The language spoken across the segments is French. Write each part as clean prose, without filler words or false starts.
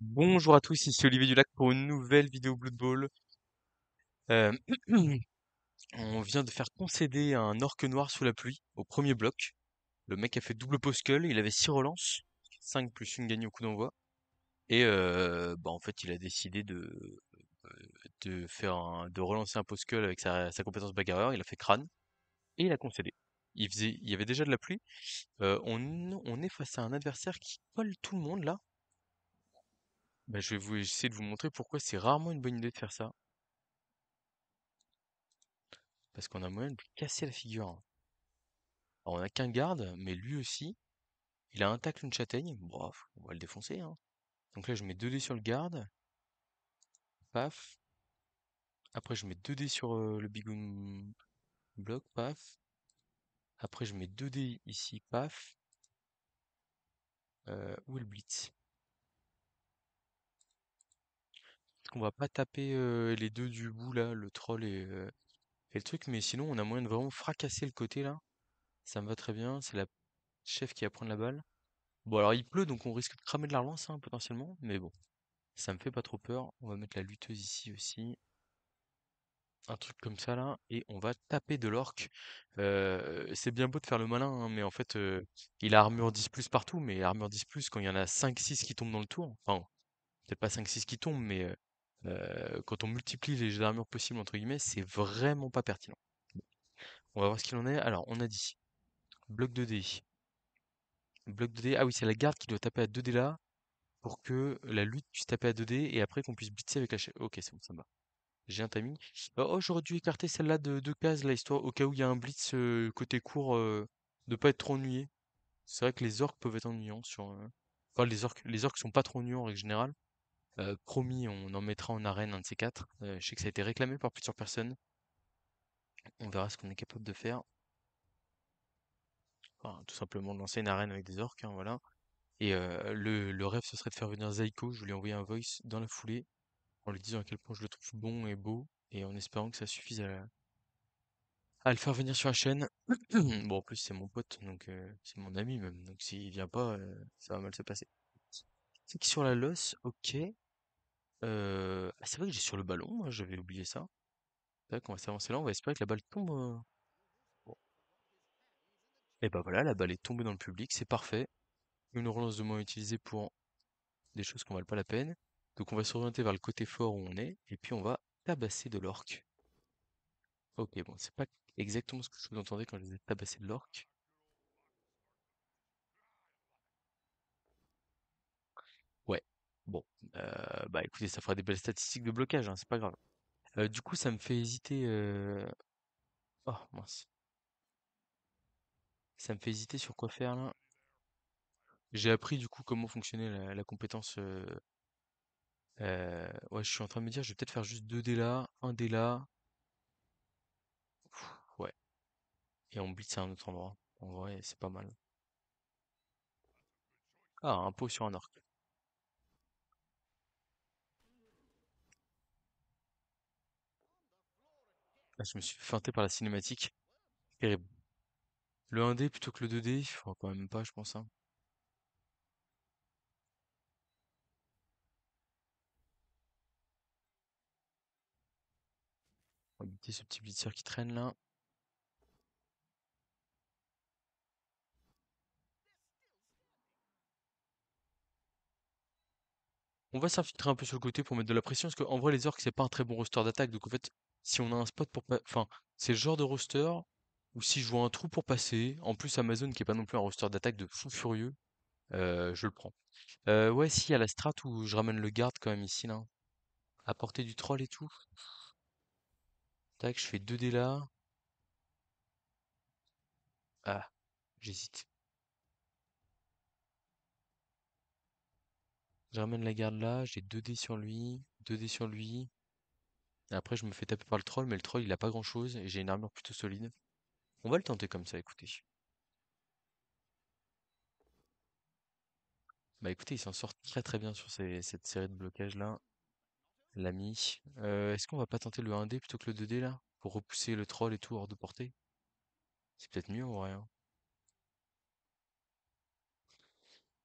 Bonjour à tous, ici Olivier Dulac pour une nouvelle vidéo Blood Bowl. Euh, on vient de faire concéder un orque noir sous la pluie au premier bloc. Le mec a fait double poskull, il avait 6 relances, 5 plus une gagnée au coup d'envoi. Et en fait il a décidé de relancer un poskull avec sa compétence bagarreur, il a fait crâne et il a concédé. Il y avait déjà de la pluie. On est face à un adversaire qui colle tout le monde là. Bah, je vais essayer de vous montrer pourquoi c'est rarement une bonne idée de faire ça. Parce qu'on a moyen de lui casser la figure, hein. Alors, on a qu'un garde, mais lui aussi, il a un tacle, une châtaigne. Bon, on va le défoncer, hein. Donc là, je mets 2 dés sur le garde. Paf. Après, je mets 2 dés sur le bigoon block. Paf. Après, je mets 2 dés ici. Paf. Où est le blitz? Parce qu'on va pas taper les deux du bout, là, le troll et le truc. Mais sinon, on a moyen de vraiment fracasser le côté, là. Ça me va très bien. C'est la chef qui va prendre la balle. Bon, alors, il pleut, donc on risque de cramer de la relance, hein, potentiellement. Mais bon. Ça me fait pas trop peur. On va mettre la lutteuse ici aussi. Un truc comme ça là. Et on va taper de l'orque. C'est bien beau de faire le malin, hein, mais en fait, il a armure 10 plus partout. Mais armure 10 plus, quand il y en a 5-6 qui tombent dans le tour. Enfin, peut-être pas 5-6 qui tombent, mais quand on multiplie les jets d'armure possibles, entre guillemets, c'est vraiment pas pertinent. On va voir ce qu'il en est. Alors, on a dit bloc 2D. Bloc 2D. Ah oui, c'est la garde qui doit taper à 2D là pour que la lutte puisse taper à 2D et après qu'on puisse blitzer avec la chef. Ok, c'est bon, ça me va. J'ai un timing. Oh, j'aurais dû écarter celle-là de 2 cases, là, histoire, au cas où il y a un blitz côté court, de pas être trop ennuyé. C'est vrai que les orques peuvent être ennuyants sur. Enfin, les orques sont pas trop ennuyants en règle générale. Promis, on en mettra en arène un de ces quatre. Je sais que ça a été réclamé par plusieurs personnes. On verra ce qu'on est capable de faire. Enfin, tout simplement de lancer une arène avec des orques, hein, voilà. Et le rêve, ce serait de faire venir Zaiko. Je lui ai envoyé un voice dans la foulée en lui disant à quel point je le trouve bon et beau et en espérant que ça suffise à le faire venir sur la chaîne. Bon, en plus, c'est mon pote, donc c'est mon ami même. Donc s'il vient pas, ça va mal se passer. C'est qui sur la losse, ok. Ah, c'est vrai que j'ai sur le ballon, moi, j'avais oublié ça. Tac, on va s'avancer là, on va espérer que la balle tombe. Bon. Et bah voilà, la balle est tombée dans le public, c'est parfait. Une relance de moins utilisée pour des choses qui en valent pas la peine. Donc on va s'orienter vers le côté fort où on est, et puis on va tabasser de l'orque. Ok, bon, c'est pas exactement ce que je vous entendais quand je disais tabasser de l'orque. Ouais. Bon, bah écoutez, ça fera des belles statistiques de blocage, hein, c'est pas grave. Du coup, ça me fait hésiter. Oh mince. Ça me fait hésiter sur quoi faire là. J'ai appris du coup comment fonctionnait la compétence. Ouais, je suis en train de me dire, je vais peut-être faire juste 2 dés là, un dé là. Ouais. Et on blitz à un autre endroit. En vrai, c'est pas mal. Ah, un pot sur un orc. Ah, je me suis fait feinter par la cinématique. Terrible. Le 1D plutôt que le 2D, faut quand même pas, je pense, hein. On va éviter ce petit blitzer qui traîne là. On va s'infiltrer un peu sur le côté pour mettre de la pression, parce qu'en vrai, les orques, c'est pas un très bon roster d'attaque. Donc en fait, si on a un spot pour pas. Enfin, c'est le genre de roster où si je vois un trou pour passer, en plus Amazon qui est pas non plus un roster d'attaque de fou furieux, je le prends. Ouais, si, il y a la strat où je ramène le garde quand même ici, là. Apporter du troll et tout. Tac, je fais 2 dés là. Ah, j'hésite. Je ramène la garde là, j'ai 2 dés sur lui, 2 dés sur lui. Et après, je me fais taper par le troll, mais le troll, il a pas grand-chose et j'ai une armure plutôt solide. On va le tenter comme ça, écoutez. Bah écoutez, il s'en sort très très bien sur cette série de blocages là, l'ami. Est-ce qu'on va pas tenter le 1D plutôt que le 2D là? Pour repousser le troll et tout hors de portée? C'est peut-être mieux en vrai, hein.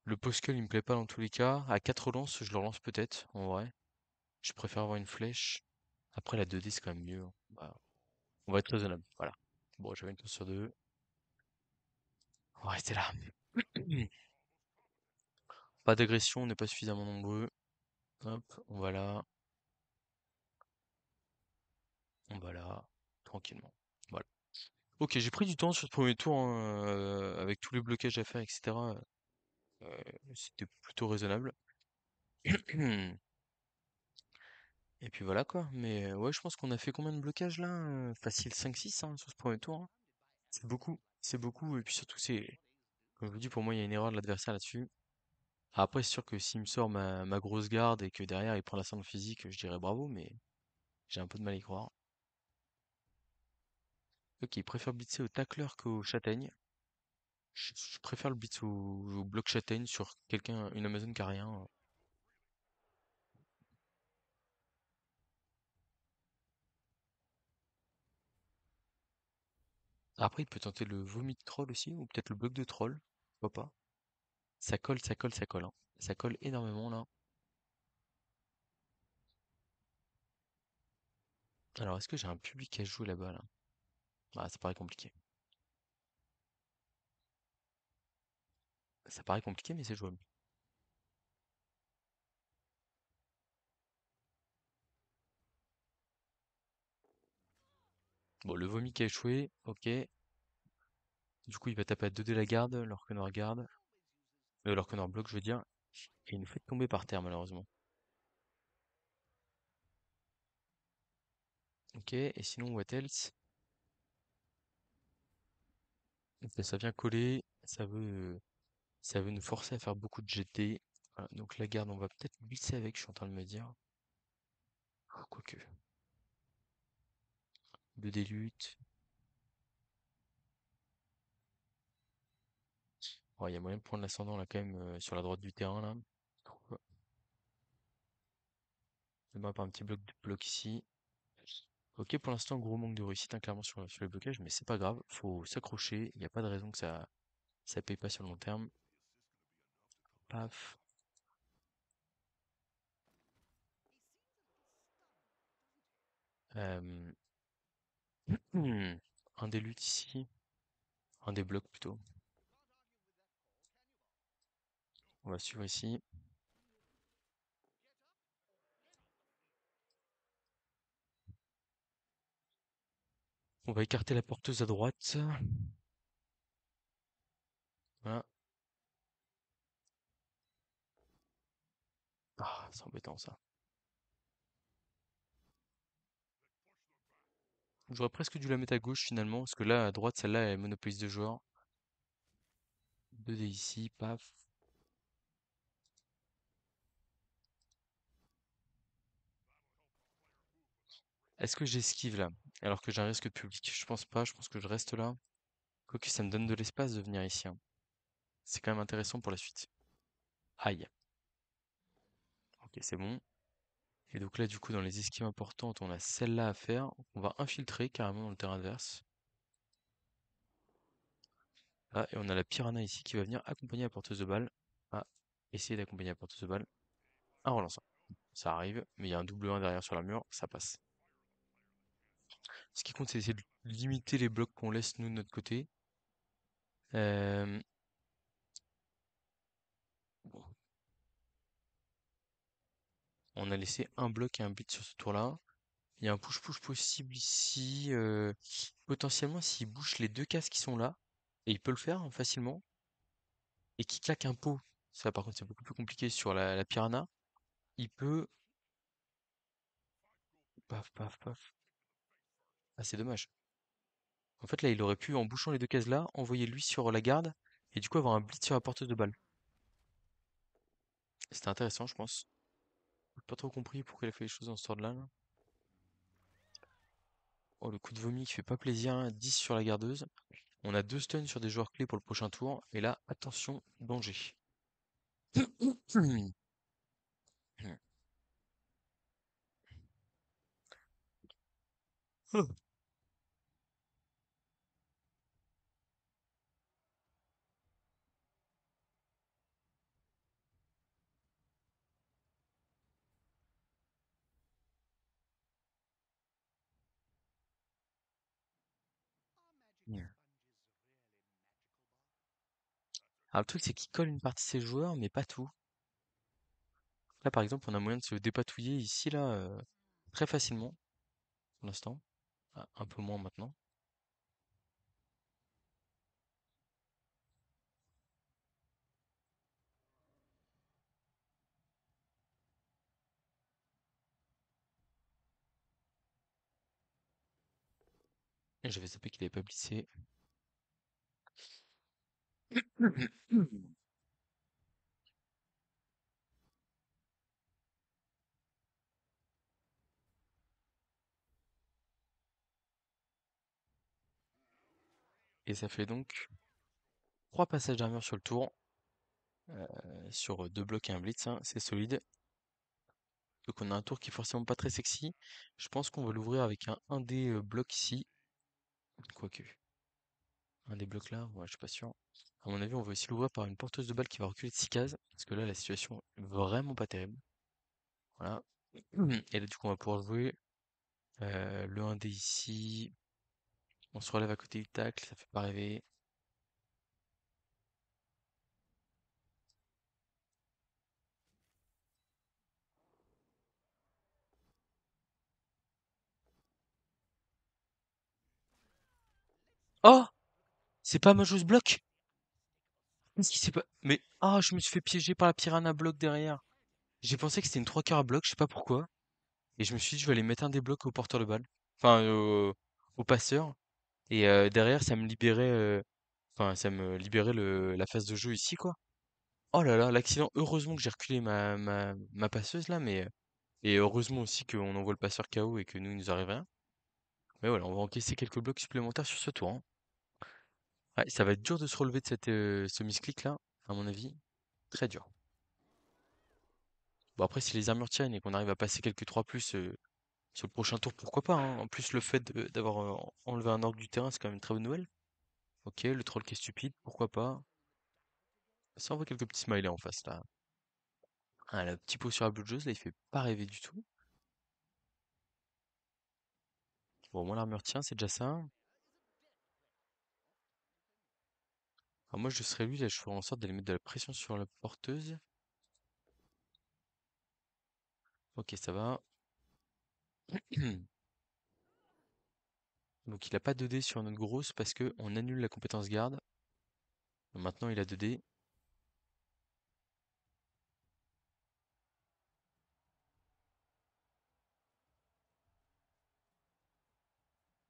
Le Poskel, il me plaît pas dans tous les cas. À 4 relances, je le relance peut-être, en vrai. Je préfère avoir une flèche. Après, la 2D, c'est quand même mieux, hein. Bah, on va être raisonnable, voilà. Bon, j'avais une chance sur deux. On va rester là. Pas d'agression, on n'est pas suffisamment nombreux. Hop, on va là, tranquillement. Voilà. Ok, j'ai pris du temps sur ce premier tour, hein, avec tous les blocages à faire, etc. C'était plutôt raisonnable. Et puis voilà quoi. Mais ouais, je pense qu'on a fait combien de blocages là? Facile 5-6 hein, sur ce premier tour, hein. C'est beaucoup. C'est beaucoup. Et puis surtout, comme je vous dis, pour moi, il y a une erreur de l'adversaire là-dessus. Après, c'est sûr que s'il me sort ma grosse garde et que derrière il prend l'ascendant physique, je dirais bravo, mais j'ai un peu de mal à y croire. Ok, il préfère blitzer au tacleur qu'au châtaigne. Je préfère le blitz au bloc châtaigne sur quelqu'un, une Amazon qui a rien. Après, il peut tenter le vomi de troll aussi, ou peut-être le bloc de troll. Pourquoi pas? Ça colle, ça colle, ça colle, hein. Ça colle énormément là. Alors, est-ce que j'ai un public à jouer là-bas là? Ah, ça paraît compliqué. Ça paraît compliqué, mais c'est jouable. Bon, le vomi qui a échoué, ok. Du coup, il va taper à 2D la garde, garde, bloc, je veux dire, et il nous fait tomber par terre, malheureusement. Ok, et sinon, what else? Ok, ça vient coller, ça veut nous forcer à faire beaucoup de GT. Voilà, donc la garde, on va peut-être glisser avec, je suis en train de me dire. Quoique. 2D lutte. Ouais, il y a moyen de prendre l'ascendant là quand même sur la droite du terrain là. Je trouve. On va par un petit bloc ici. Ok, pour l'instant, gros manque de réussite, hein, clairement sur le blocage, mais c'est pas grave, faut s'accrocher, il n'y a pas de raison que ça paye pas sur le long terme. Paf. Euh, un des luttes ici, un des blocs plutôt. On va suivre ici. On va écarter la porteuse à droite. Voilà. Ah, c'est embêtant ça. J'aurais presque dû la mettre à gauche finalement, parce que là, à droite, celle-là, elle monopolise deux joueurs. 2D ici, paf. Est-ce que j'esquive là? Alors que j'ai un risque public? Je pense pas, je pense que je reste là. Quoique ça me donne de l'espace de venir ici, hein. C'est quand même intéressant pour la suite. Aïe. Ok, c'est bon. Et donc là, du coup, dans les esquives importantes, on a celle-là à faire. On va infiltrer carrément dans le terrain adverse. Ah, et on a la piranha ici qui va venir accompagner la porteuse de balle. Ah, essayer d'accompagner la porteuse de balle. Un relançant. Ça arrive, mais il y a un double 1 derrière sur la mur, ça passe. Ce qui compte, c'est essayer de limiter les blocs qu'on laisse nous de notre côté. Euh, bon, on a laissé un bloc et un bit sur ce tour-là. Il y a un push-push possible ici. Potentiellement, s'il bouge les deux cases qui sont là, et il peut le faire hein, facilement, et qu'il claque un pot, ça par contre c'est beaucoup plus compliqué sur la piranha, il peut... Paf, paf, paf. Ah, c'est dommage. En fait, là, il aurait pu, en bouchant les deux cases là, envoyer lui sur la garde, et du coup avoir un blitz sur la porteuse de balle. C'était intéressant, je pense. J'ai pas trop compris pourquoi il a fait les choses dans ce ordre-là, là. Oh, le coup de vomi qui fait pas plaisir, hein. 10 sur la gardeuse. On a deux stuns sur des joueurs clés pour le prochain tour, et là, attention, danger. Hmm. Alors, le truc, c'est qu'il colle une partie de ses joueurs, mais pas tout. Là, par exemple, on a moyen de se dépatouiller ici, là, très facilement, pour l'instant. Ah, un peu moins maintenant. Et j'avais zappé qu'il avait pas blissé. Et ça fait donc 3 passages d'armure sur le tour, sur 2 blocs et un blitz, hein, c'est solide. Donc on a un tour qui est forcément pas très sexy. Je pense qu'on va l'ouvrir avec un des blocs ici. Quoique. Un des blocs là, ouais, je suis pas sûr. À mon avis, on va aussi l'ouvrir par une porteuse de balle qui va reculer de 6 cases. Parce que là, la situation est vraiment pas terrible. Voilà. Et là, du coup, on va pouvoir jouer le 1D ici. On se relève à côté du tacle, ça fait pas rêver. Oh! C'est pas ma joueuse bloc! Qu'est-ce qui s'est pas... Mais, ah, je me suis fait piéger par la piranha bloc derrière. J'ai pensé que c'était une 3 quarts à bloc, je sais pas pourquoi. Et je me suis dit, je vais aller mettre un des blocs au porteur de balle. Enfin, au passeur. Et derrière, ça me libérait, enfin, ça me libérait la phase de jeu ici, quoi. Oh là là, l'accident. Heureusement que j'ai reculé ma passeuse là, mais et heureusement aussi qu'on envoie le passeur KO et que nous, il nous arrive rien. Mais voilà, on va encaisser quelques blocs supplémentaires sur ce tour, hein. Ouais, ça va être dur de se relever de ce misclick là, à mon avis. Très dur. Bon, après, si les armures tiennent et qu'on arrive à passer quelques 3 plus sur le prochain tour, pourquoi pas, hein. En plus, le fait d'avoir enlevé un orc du terrain, c'est quand même une très bonne nouvelle. Ok, le troll qui est stupide, pourquoi pas. Ça envoie quelques petits smileys en face là. Ah, le petit pot sur la blue là, il fait pas rêver du tout. Bon, moi l'armure tient, c'est déjà ça. Alors moi, je serais lui, là, je ferais en sorte d'aller mettre de la pression sur la porteuse. Ok, ça va. Donc il a pas 2D sur notre grosse parce que on annule la compétence garde. Donc, maintenant il a 2D.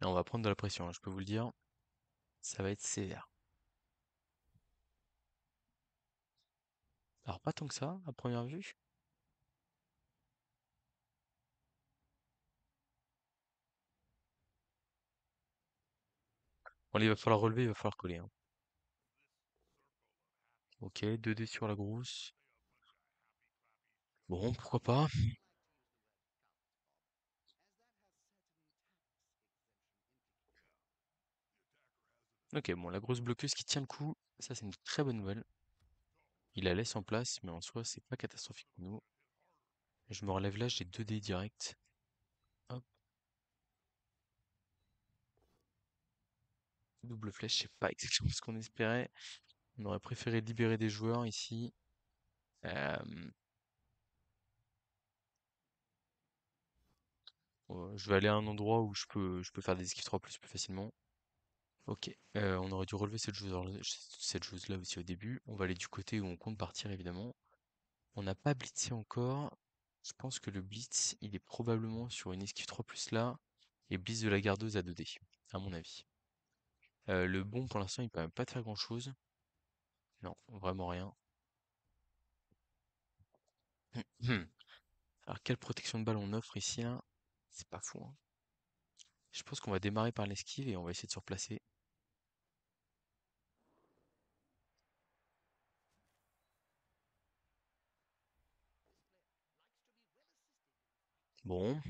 Et on va prendre de la pression, hein, je peux vous le dire. Ça va être sévère. Alors pas tant que ça, à première vue. Bon, là, il va falloir relever, il va falloir coller, hein. Ok, 2D sur la grosse. Bon, pourquoi pas. Ok, bon, la grosse bloqueuse qui tient le coup, ça c'est une très bonne nouvelle. Il la laisse en place, mais en soi, c'est pas catastrophique pour nous. Je me relève là, j'ai 2D direct. Hop, double flèche, c'est pas exactement ce qu'on espérait. On aurait préféré libérer des joueurs ici. Euh, je vais aller à un endroit où je peux faire des esquives 3 plus facilement. Ok, on aurait dû relever cette chose-là aussi au début. On va aller du côté où on compte partir évidemment. On n'a pas blitzé encore. Je pense que le blitz, il est probablement sur une esquive 3 plus là. Et blitz de la gardeuse à 2D, à mon avis. Le bon pour l'instant, il peut même pas te faire grand-chose. Non, vraiment rien. Alors quelle protection de balle on offre ici là? C'est pas fou, hein. Je pense qu'on va démarrer par l'esquive et on va essayer de se replacer. Bon,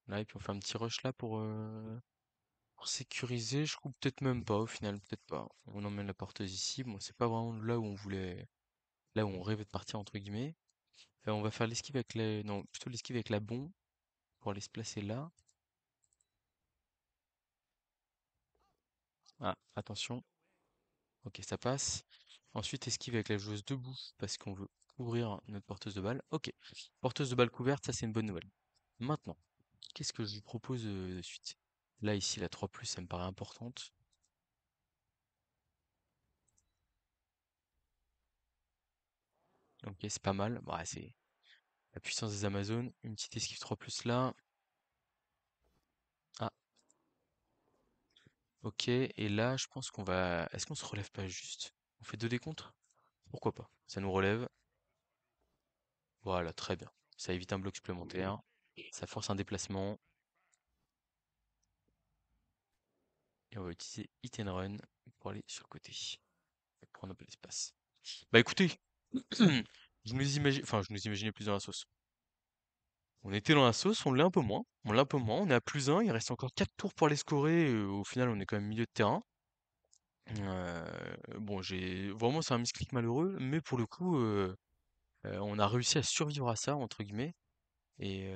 là, et puis on fait un petit rush là pour sécuriser. Je trouve peut-être même pas au final, peut-être pas. On emmène la porteuse ici. Bon, c'est pas vraiment là où on voulait, là où on rêvait de partir entre guillemets. On va faire l'esquive avec non, plutôt l'esquive avec la bombe pour aller se placer là. Ah, attention. Ok, ça passe. Ensuite, esquive avec la joueuse debout parce qu'on veut couvrir notre porteuse de balle. Ok, porteuse de balle couverte, ça c'est une bonne nouvelle. Maintenant, qu'est-ce que je vous propose de suite? Là, ici, la 3+, ça me paraît importante. Ok, c'est pas mal. Bah, c'est la puissance des Amazones. Une petite esquive 3+ là. Ah, ok. Et là, je pense qu'on va... Est-ce qu'on se relève pas juste? On fait deux décomptes? Pourquoi pas? Ça nous relève. Voilà, très bien. Ça évite un bloc supplémentaire. Ça force un déplacement. Et on va utiliser Hit and Run pour aller sur le côté. Et prendre un peu d'espace. Bah écoutez, je nous imaginais plus dans la sauce. On était dans la sauce, on l'est un peu moins. On l'est un peu moins, on est à +1, il reste encore 4 tours pour les scorer. Au final, on est quand même milieu de terrain. Bon, vraiment, c'est un misclick malheureux, mais pour le coup, on a réussi à survivre à ça, entre guillemets. Et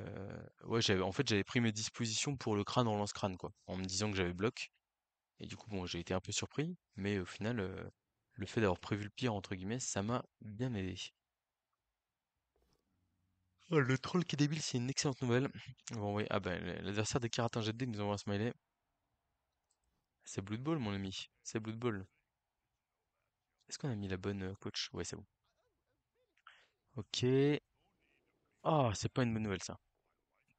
ouais, j'avais pris mes dispositions pour le crâne relance crâne, quoi, en me disant que j'avais bloc. Et du coup, bon, j'ai été un peu surpris, mais au final, le fait d'avoir prévu le pire, entre guillemets, ça m'a bien aidé. Oh, le troll qui est débile, c'est une excellente nouvelle. Bon, oui, ah ben, l'adversaire des Karatin Jet D nous envoie un smiley. C'est Blood Bowl, mon ami. C'est Blood Bowl. Est-ce qu'on a mis la bonne coach? Ouais, c'est bon. Ok. Ah, c'est pas une bonne nouvelle, ça.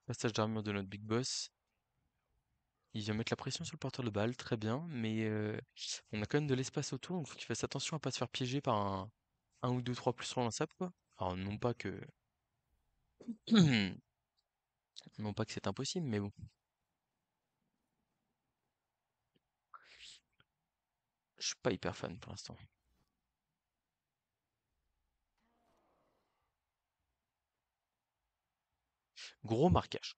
Passage d'armure de notre Big Boss. Il vient mettre la pression sur le porteur de balle, très bien, mais on a quand même de l'espace autour, donc faut qu'il fasse attention à pas se faire piéger par un ou deux 3+ relançables, quoi. Alors, non pas que c'est impossible, mais bon. Je suis pas hyper fan pour l'instant. Gros marquage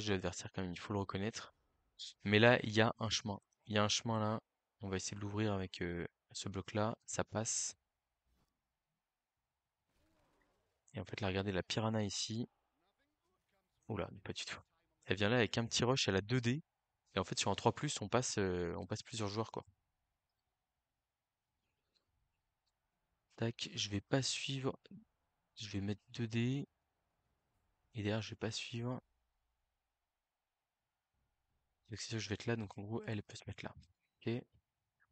de l'adversaire quand même, il faut le reconnaître. Mais là, il y a un chemin. Il y a un chemin là. On va essayer de l'ouvrir avec ce bloc-là. Ça passe. Et en fait, là, regardez la piranha ici. Oula, pas du tout. Elle vient là avec un petit rush, elle a 2D. Et en fait, sur un 3+, on passe plusieurs joueurs, quoi. Tac, je vais pas suivre. Je vais mettre 2D. Et derrière, je vais pas suivre. Donc c'est sûr, je vais être là. Donc en gros, elle peut se mettre là. Ok.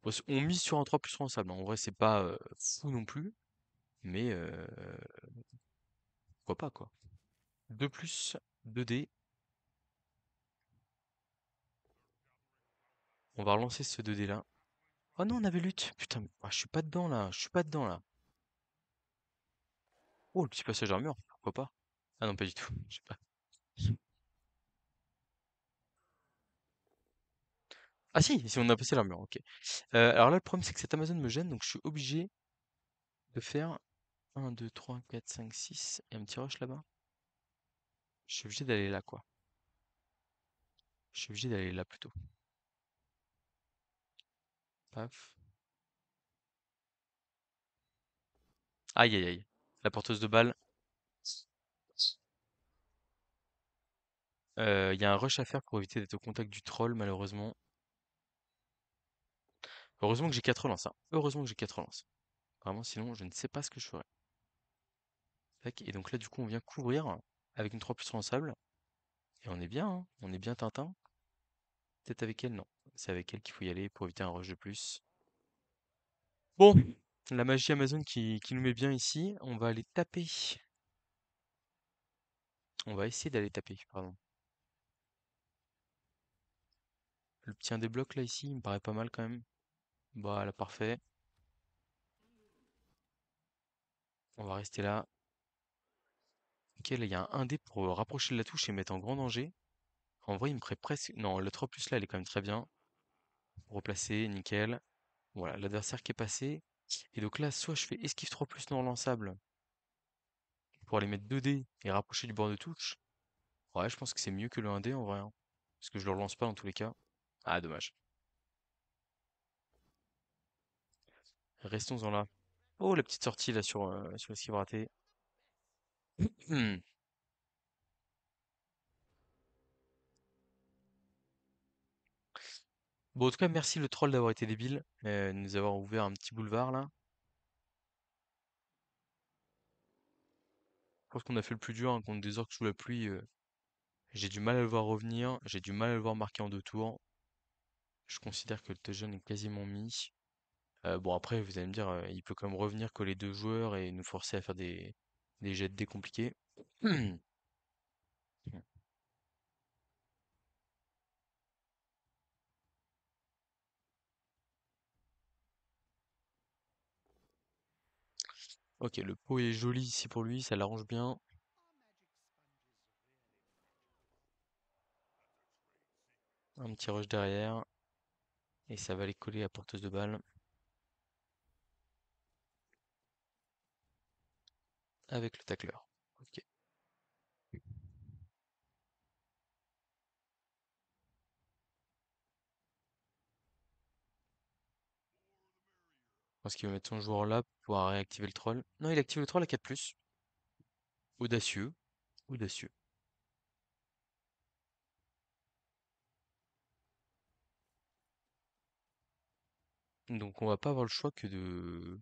Bon, on mise sur un 3+ sable, hein. En vrai, c'est pas fou non plus. Mais pourquoi pas, quoi. 2+, 2D. On va relancer ce 2D là. Oh non, on avait lutte. Putain, je suis pas dedans là. Je suis pas dedans là. Oh, le petit passage armure, pourquoi pas? Ah non, pas du tout. Je sais pas. Ah si on a passé l'armure, ok. Alors là, le problème, c'est que cette Amazon me gêne, donc je suis obligé de faire 1, 2, 3, 4, 5, 6 et un petit rush là-bas. Je suis obligé d'aller là, quoi. Je suis obligé d'aller là plutôt. Paf. Aïe aïe aïe. La porteuse de balle. Il y a un rush à faire pour éviter d'être au contact du troll, malheureusement. Heureusement que j'ai 4 relances, hein. Heureusement que j'ai 4 relances. Vraiment, sinon, je ne sais pas ce que je ferais. Tac, et donc là, du coup, on vient couvrir avec une 3+ sable. Et on est bien, hein. On est bien Tintin. Peut-être avec elle, non. C'est avec elle qu'il faut y aller pour éviter un rush de plus. Bon, la magie Amazon qui nous met bien ici. On va aller taper. On va essayer d'aller taper, pardon. Le petit un des blocs là ici, il me paraît pas mal quand même. Voilà, parfait. On va rester là. Ok, là il y a un 1D pour rapprocher de la touche et mettre en grand danger. En vrai, il me ferait presque. Non, le 3+ là, elle est quand même très bien. Replacer, nickel. Voilà, l'adversaire qui est passé. Et donc là, soit je fais esquive 3+ non relançable pour aller mettre 2D et rapprocher du bord de touche. Ouais, je pense que c'est mieux que le 1D en vrai, hein. Parce que je le relance pas dans tous les cas. Ah, dommage. Restons-en là. Oh, la petite sortie là sur l'esquive ratée. Hmm. Bon, en tout cas, merci le troll d'avoir été débile, de nous avoir ouvert un petit boulevard là. Je pense qu'on a fait le plus dur hein, contre des orques sous la pluie. J'ai du mal à le voir revenir, j'ai du mal à le voir marquer en 2 tours. Je considère que le touchdown est quasiment mis. Bon, après, vous allez me dire, il peut quand même revenir coller 2 joueurs et nous forcer à faire des jets de dés compliqués. Ok, le pot est joli ici pour lui, ça l'arrange bien. Un petit rush derrière. Et ça va aller coller à porteuse de balle avec le tacleur. Ok. Je pense qu'il va mettre son joueur là pour pouvoir réactiver le troll. Non, il active le troll à 4+. Audacieux. Audacieux. Donc on va pas avoir le choix que de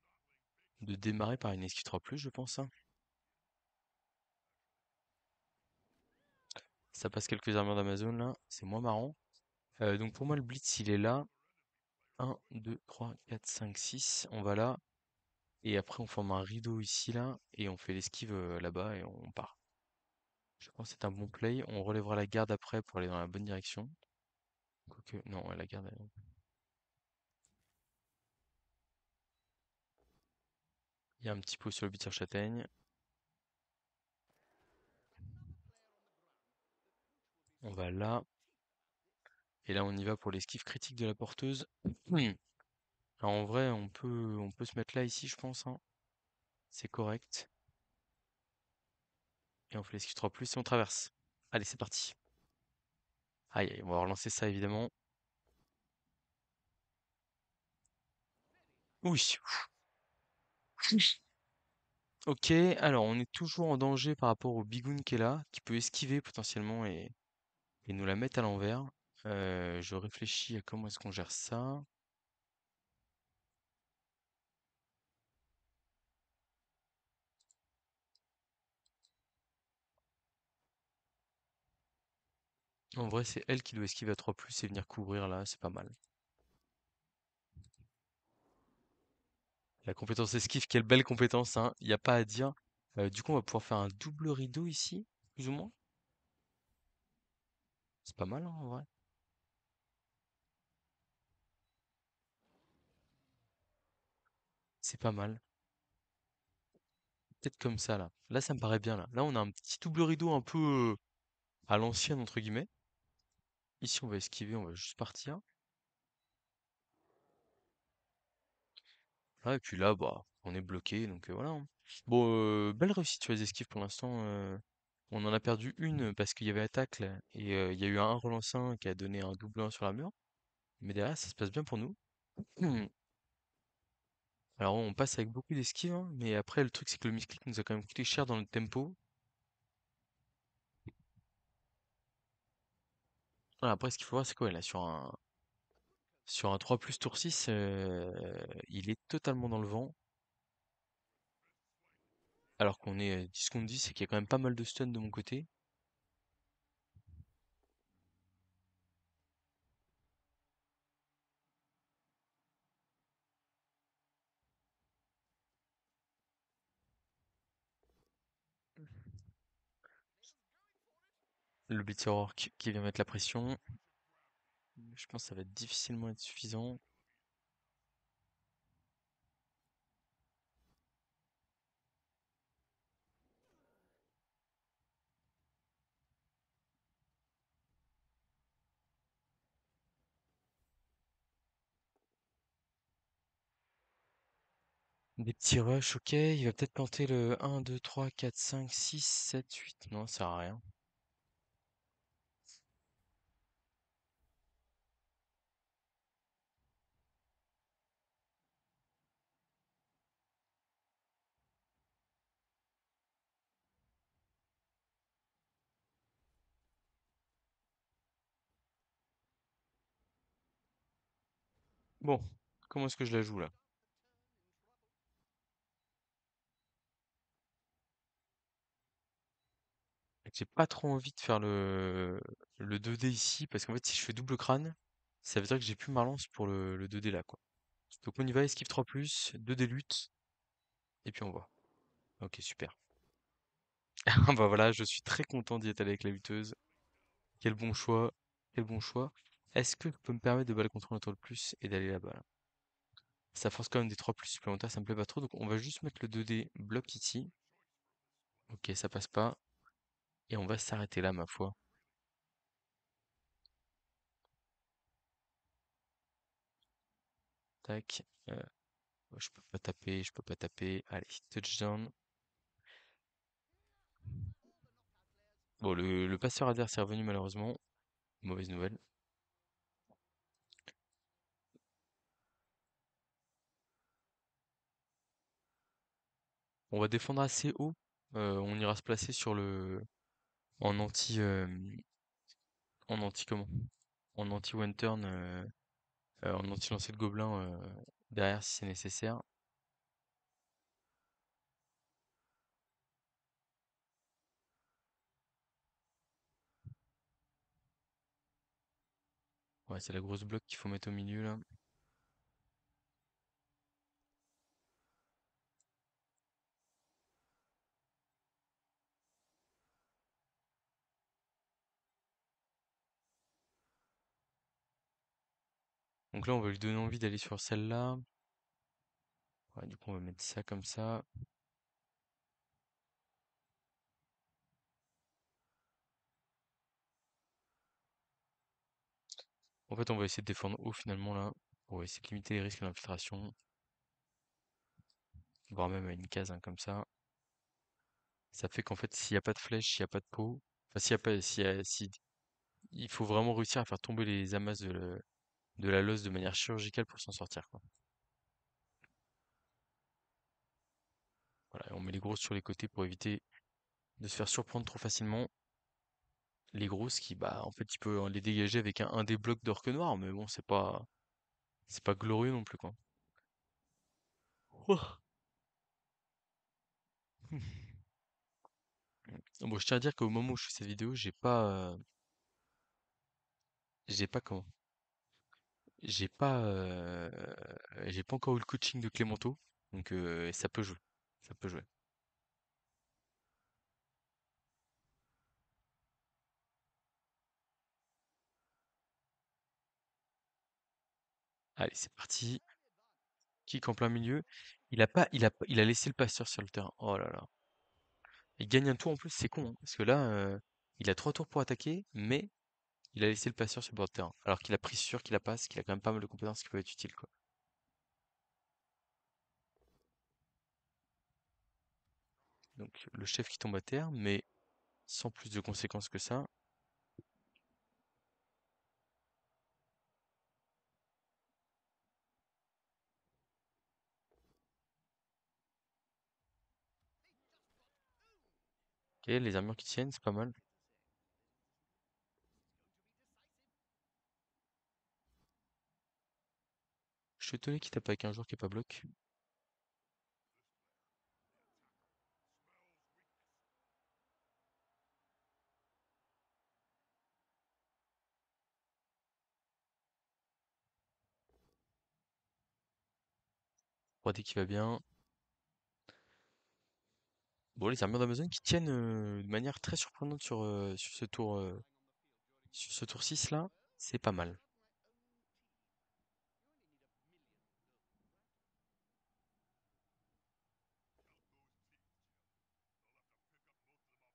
démarrer par une esquive 3+, je pense, hein. Ça passe quelques armures d'Amazon là, c'est moins marrant. Donc pour moi le blitz il est là. 1, 2, 3, 4, 5, 6. On va là. Et après on forme un rideau ici là. Et on fait l'esquive là-bas et on part. Je pense que c'est un bon play. On relèvera la garde après pour aller dans la bonne direction. Quoique, non, ouais, la garde. Il y a un petit pot sur le butin châtaigne. On va là. Et là, on y va pour l'esquive critique de la porteuse. Alors, en vrai, on peut se mettre là, ici, je pense, hein. C'est correct. Et on fait l'esquive 3+, et on traverse. Allez, c'est parti. Aïe, aïe, on va relancer ça, évidemment. Oui. Ok, alors, on est toujours en danger par rapport au bigoun qui est là, qui peut esquiver potentiellement et nous la mettre à l'envers. Je réfléchis à comment est-ce qu'on gère ça. En vrai, c'est elle qui doit esquiver à 3+, et venir couvrir là, c'est pas mal. La compétence esquive, quelle belle compétence, hein. Il n'y a pas à dire. Du coup, on va pouvoir faire un double rideau ici, plus ou moins. C'est pas mal, hein, en vrai. C'est pas mal. Peut-être comme ça, là. Là, ça me paraît bien, là. Là, on a un petit double rideau un peu à l'ancienne, entre guillemets. Ici, on va esquiver, on va juste partir. Ah, et puis là, bah, on est bloqué, donc voilà, hein. Bon, belle réussite sur les esquives pour l'instant. On en a perdu une parce qu'il y avait attaque, là, et il y a eu un relance 1 qui a donné un double 1 sur la mur. Mais derrière, ça se passe bien pour nous. Alors on passe avec beaucoup d'esquive, hein, mais après le truc c'est que le misclick nous a quand même coûté cher dans le tempo. Voilà, après ce qu'il faut voir c'est quoi là sur un 3+ tour 6, il est totalement dans le vent, alors qu'on est 10 contre 10 et qu'il y a quand même pas mal de stun de mon côté. Le Blitzer Orc qui vient mettre la pression. Je pense que ça va difficilement être suffisant. Des petits rushs, ok, il va peut-être planter le 1, 2, 3, 4, 5, 6, 7, 8. Non, ça sert à rien. Bon, comment est-ce que je la joue là? J'ai pas trop envie de faire le 2D ici, parce qu'en fait, si je fais double crâne, ça veut dire que j'ai plus ma lance pour le 2D là, quoi. Donc on y va, esquive 3+, 2D lutte, et puis on voit. Ok, super. Bah voilà, je suis très content d'y être allé avec la lutteuse. Quel bon choix, quel bon choix. Est-ce que je peux me permettre de balle contre un tour de plus et d'aller là-bas là? Ça force quand même des 3+ supplémentaires, ça me plaît pas trop, donc on va juste mettre le 2D bloc ici. Ok, ça passe pas, et on va s'arrêter là, ma foi. Tac. Je peux pas taper, je peux pas taper. Allez, touchdown. Bon, le passeur adverse est revenu malheureusement. Mauvaise nouvelle. On va défendre assez haut. On ira se placer sur le en anti en anti comment? En anti one turn, en anti lancer de gobelin derrière si c'est nécessaire. Ouais, c'est la grosse bloc qu'il faut mettre au milieu là. Donc là, on va lui donner envie d'aller sur celle-là. Ouais, du coup, on va mettre ça comme ça. En fait, on va essayer de défendre haut finalement là. On va essayer de limiter les risques d'infiltration, voire même à une case hein, comme ça. Ça fait qu'en fait, s'il n'y a pas de flèche, il n'y a pas de peau. Enfin, s'il y a pas, si, il faut vraiment réussir à faire tomber les amas de la losse de manière chirurgicale pour s'en sortir, quoi. Voilà, et on met les grosses sur les côtés pour éviter de se faire surprendre trop facilement. Les grosses qui, bah, en fait, il peut les dégager avec un des blocs d'orque noir, mais bon, c'est pas glorieux non plus, quoi. Oh. Bon, je tiens à dire qu'au moment où je fais cette vidéo, j'ai pas comment, j'ai pas encore eu le coaching de Clémentot, donc ça peut jouer, ça peut jouer. Allez, c'est parti. Kick en plein milieu. Il a laissé le passeur sur le terrain. Oh là là. Il gagne un tour en plus, c'est con, hein, parce que là, il a 3 tours pour attaquer, mais il a laissé le passeur sur le bord de terrain. Alors qu'il a pris sûr qu'il la passe, qu'il a quand même pas mal de compétences qui peuvent être utiles, quoi. Donc le chef qui tombe à terre, mais sans plus de conséquences que ça. Ok, les armures qui tiennent, c'est pas mal. Je suis étonné qu'il tape avec un joueur qui est pas bloc. 3D qui va bien. Bon, les armures d'Amazon qui tiennent de manière très surprenante sur ce tour 6 là, c'est pas mal.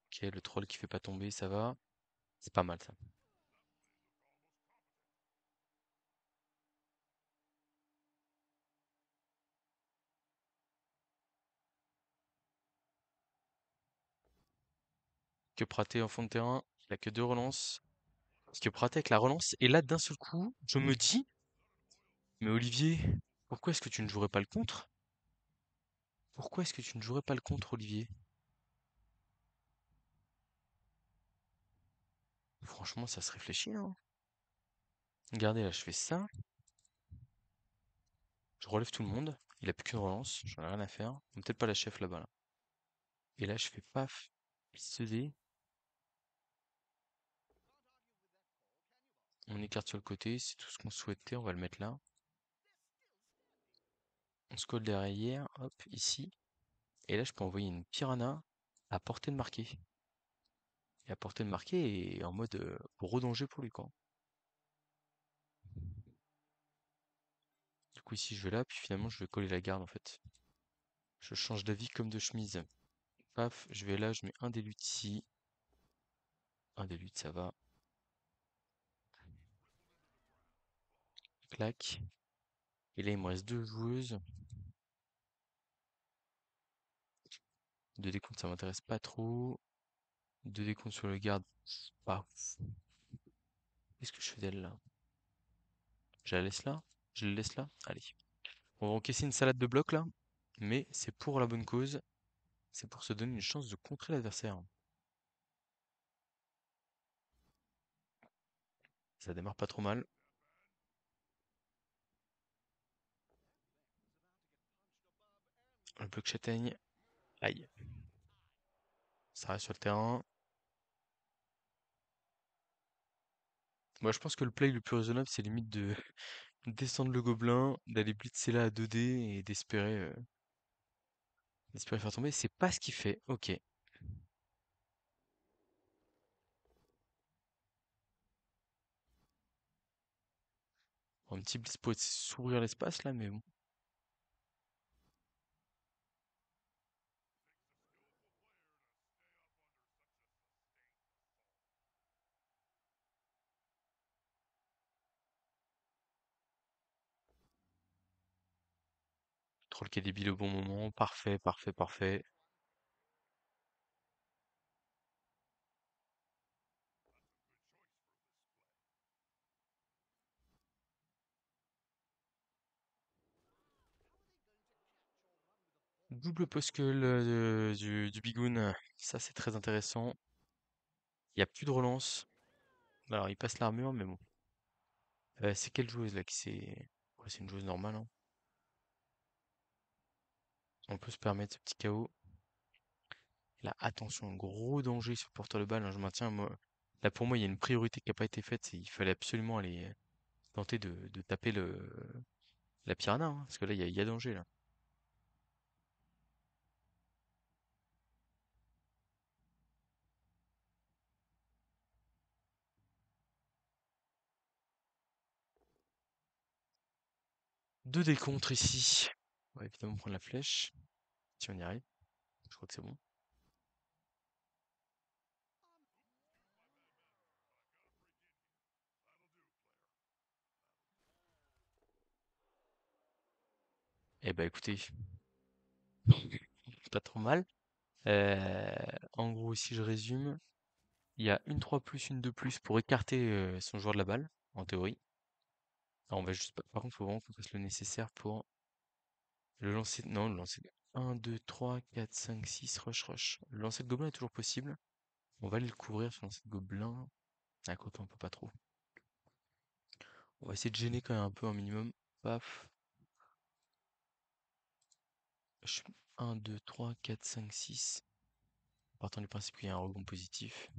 Ok, le troll qui fait pas tomber, ça va. C'est pas mal ça. Que Praté en fond de terrain, il a que 2 relances. Parce que Praté avec la relance, et là d'un seul coup, je me dis, mais Olivier, pourquoi est-ce que tu ne jouerais pas le contre? Pourquoi est-ce que tu ne jouerais pas le contre, Olivier? Franchement, ça se réfléchit, hein. Regardez, là, je fais ça. Je relève tout le monde. Il a plus qu'une relance. J'en ai rien à faire. Peut-être pas la chef là-bas, là. Et là, je fais paf. Piste dé. On écarte sur le côté. C'est tout ce qu'on souhaitait. On va le mettre là. On se colle derrière. Hop, ici. Et là, je peux envoyer une piranha à portée de marqué. Et à portée de marqué et en mode gros danger pour lui, quoi. Du coup, ici, je vais là. Puis finalement, je vais coller la garde, en fait. Je change d'avis comme de chemise. Paf, je vais là. Je mets un des luttes ici. Un des luttes, ça va. Clac. Et là, il me reste deux joueuses. Deux décomptes, ça m'intéresse pas trop. Deux décomptes sur le garde. Pas ouf. Qu'est-ce que je fais d'elle là? Je la laisse là? Je la laisse là? Allez. On va encaisser une salade de blocs là. Mais c'est pour la bonne cause. C'est pour se donner une chance de contrer l'adversaire. Ça démarre pas trop mal. Le bloc châtaigne. Aïe. Ça reste sur le terrain. Moi je pense que le play le plus raisonnable c'est limite de descendre le gobelin, d'aller blitzer là à 2D et d'espérer faire tomber. C'est pas ce qu'il fait. Ok. Un petit blitz pour s'ouvrir l'espace là, mais bon. Troll qui est débile au bon moment. Parfait, parfait, parfait. Double poskel du Bigoon. Ça c'est très intéressant. Il y a plus de relance. Alors il passe l'armure, mais bon. C'est quelle joueuse là qui s'est. Ouais, c'est une joueuse normale, hein. On peut se permettre ce petit KO. Là, attention, gros danger sur le porteur de balle, hein, je maintiens. Moi, là, pour moi, il y a une priorité qui n'a pas été faite. Il fallait absolument aller tenter de taper la piranha, hein, parce que là, il y a danger, là. Deux décontres ici. On va évidemment prendre la flèche, si on y arrive. Je crois que c'est bon. Eh ben, écoutez, pas trop mal. Euh, En gros, si je résume, il y a une 3 plus, une 2 plus pour écarter son joueur de la balle, en théorie. Alors, on va juste, par contre, il faut vraiment qu'on fasse le nécessaire pour le lancer. Non, le lancer. Un, 2, 3, 4, 5, 6, rush, rush. Le lancer de gobelin est toujours possible. On va aller le couvrir sur le lancer de gobelin. À côté, on peut pas trop. On va essayer de gêner quand même un peu un minimum. Paf. Je- 1, 2, 3, 4, 5, 6. Partant du principe qu'il y a un rebond positif.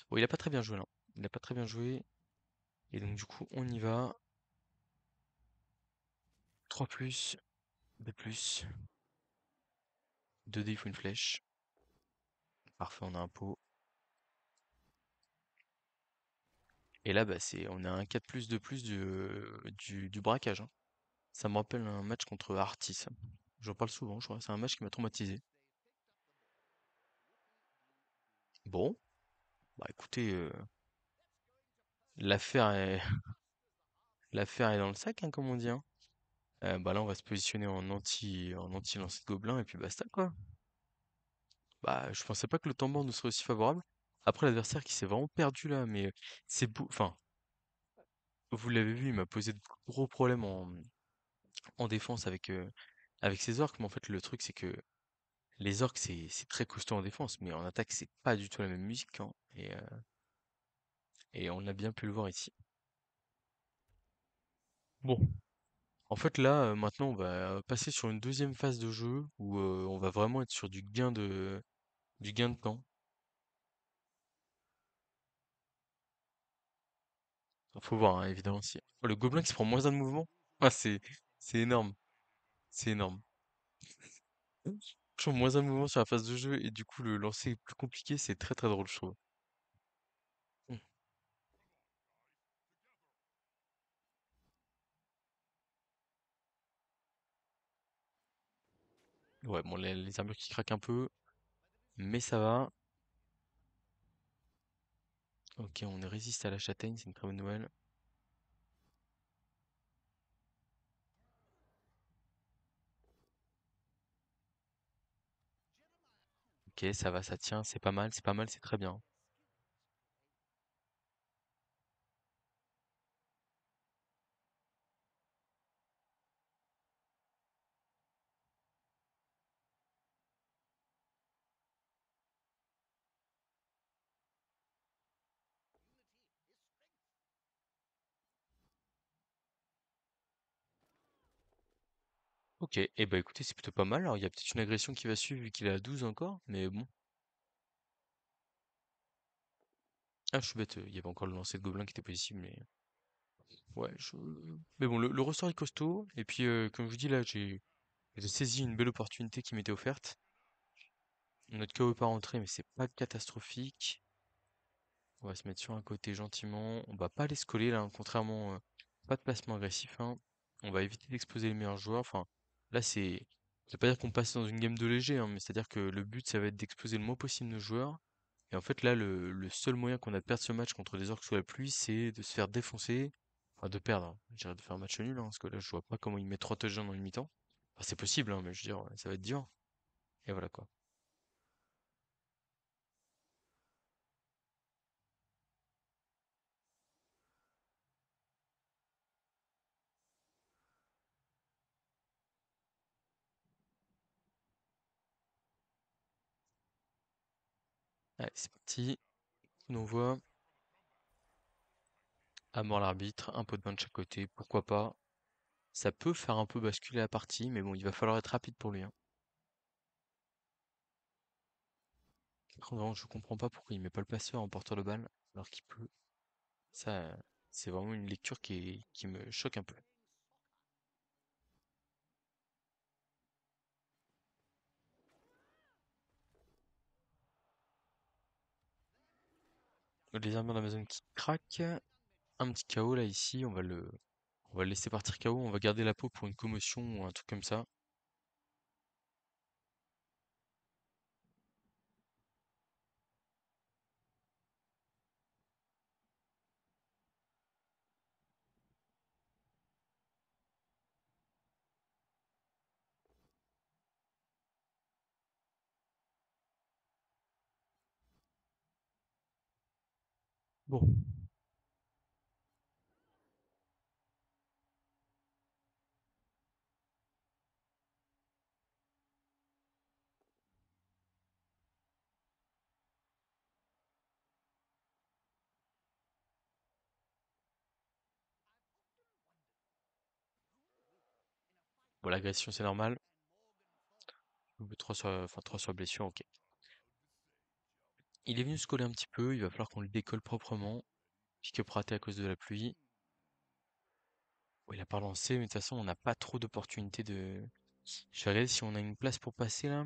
Bon, il a pas très bien joué là. Il a pas très bien joué. Et donc, du coup, on y va. 3 plus, B plus. 2D, il faut une flèche. Parfait, on a un pot. Et là, bah, on a un 4 plus, 2 plus du braquage, hein. Ça me rappelle un match contre Artis. J'en parle souvent, je crois. C'est un match qui m'a traumatisé. Bon, bah écoutez, l'affaire est, l'affaire est dans le sac, hein, comme on dit, hein. Bah là, on va se positionner en anti lancer de gobelin et puis basta, quoi. Bah, je pensais pas que le temps mort nous serait aussi favorable. Après, l'adversaire qui s'est vraiment perdu là, mais c'est beau. Enfin, vous l'avez vu, il m'a posé de gros problèmes en défense avec ses orques. Mais en fait, le truc, c'est que les orques, c'est très costaud en défense, mais en attaque, c'est pas du tout la même musique, hein. Et on a bien pu le voir ici. Bon, En fait, là, maintenant, on va passer sur une deuxième phase de jeu où on va vraiment être sur du gain de temps. Faut voir, hein, évidemment, si. Oh, le gobelin qui se prend moins un de mouvement? Ah, c'est énorme. C'est énorme. Franchement, moins un de mouvement sur la phase de jeu et du coup, le lancer est plus compliqué, c'est très très drôle, je trouve. Mm. Ouais, bon, les armures qui craquent un peu, mais ça va. Ok, on résiste à la châtaigne, c'est une très bonne nouvelle. Ok, ça va, ça tient, c'est pas mal, c'est pas mal, c'est très bien. Ok, et bah écoutez, c'est plutôt pas mal. Alors, il y a peut-être une agression qui va suivre vu qu'il est à 12 encore, mais bon. Ah, je suis bête, il y avait encore le lancer de gobelin qui était possible, mais ouais, mais bon, le ressort est costaud, et puis comme je vous dis là, j'ai saisi une belle opportunité qui m'était offerte. Notre KO est pas rentré, mais c'est pas catastrophique. On va se mettre sur un côté gentiment. On va pas aller se coller là, hein, contrairement, pas de placement agressif, hein. On va éviter d'exposer les meilleurs joueurs. Enfin, là c'est. Ça veut pas dire qu'on passe dans une game de léger, hein, mais c'est-à-dire que le but ça va être d'exposer le moins possible nos joueurs. Et en fait là le seul moyen qu'on a de perdre ce match contre des orques sous la pluie, c'est de se faire défoncer. Enfin de perdre, hein. Je dirais de faire un match nul, hein, parce que là je vois pas comment il met 3 touchdowns dans une mi-temps. Enfin, c'est possible, hein, mais je veux dire, ça va être dur. Et voilà quoi. Allez, c'est parti. On voit. À mort l'arbitre, un pot de vin de chaque côté, pourquoi pas. Ça peut faire un peu basculer la partie, mais bon, il va falloir être rapide pour lui, hein. Vraiment, je comprends pas pourquoi il met pas le passeur en porteur de balle, alors qu'il peut. Ça, c'est vraiment une lecture qui me choque un peu. Les armures d'Amazon qui craquent. Un petit KO là, ici, on va le laisser partir KO, on va garder la peau pour une commotion ou un truc comme ça. Bon, bon l'agression c'est normal. 3 sur, enfin 3 sur blessure, ok. Il est venu se coller un petit peu, il va falloir qu'on le décolle proprement. Pick-up raté à cause de la pluie. Ouais, il a pas lancé, mais de toute façon, on n'a pas trop d'opportunités de. Je vais regarder si on a une place pour passer là.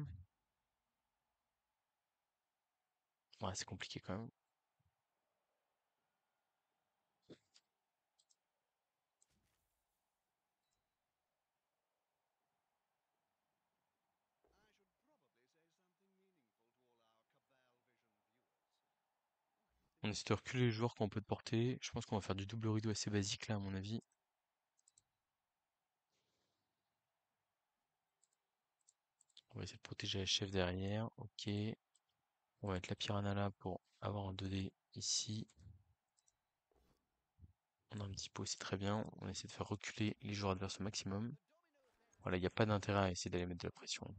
Ouais, c'est compliqué quand même. On essaie de reculer les joueurs qu'on peut de porter. Je pense qu'on va faire du double rideau assez basique là, à mon avis. On va essayer de protéger la chef derrière. Ok. On va mettre la piranha là pour avoir un 2D ici. On a un petit pot, c'est très bien. On essaie de faire reculer les joueurs adverses au maximum. Voilà, il n'y a pas d'intérêt à essayer d'aller mettre de la pression.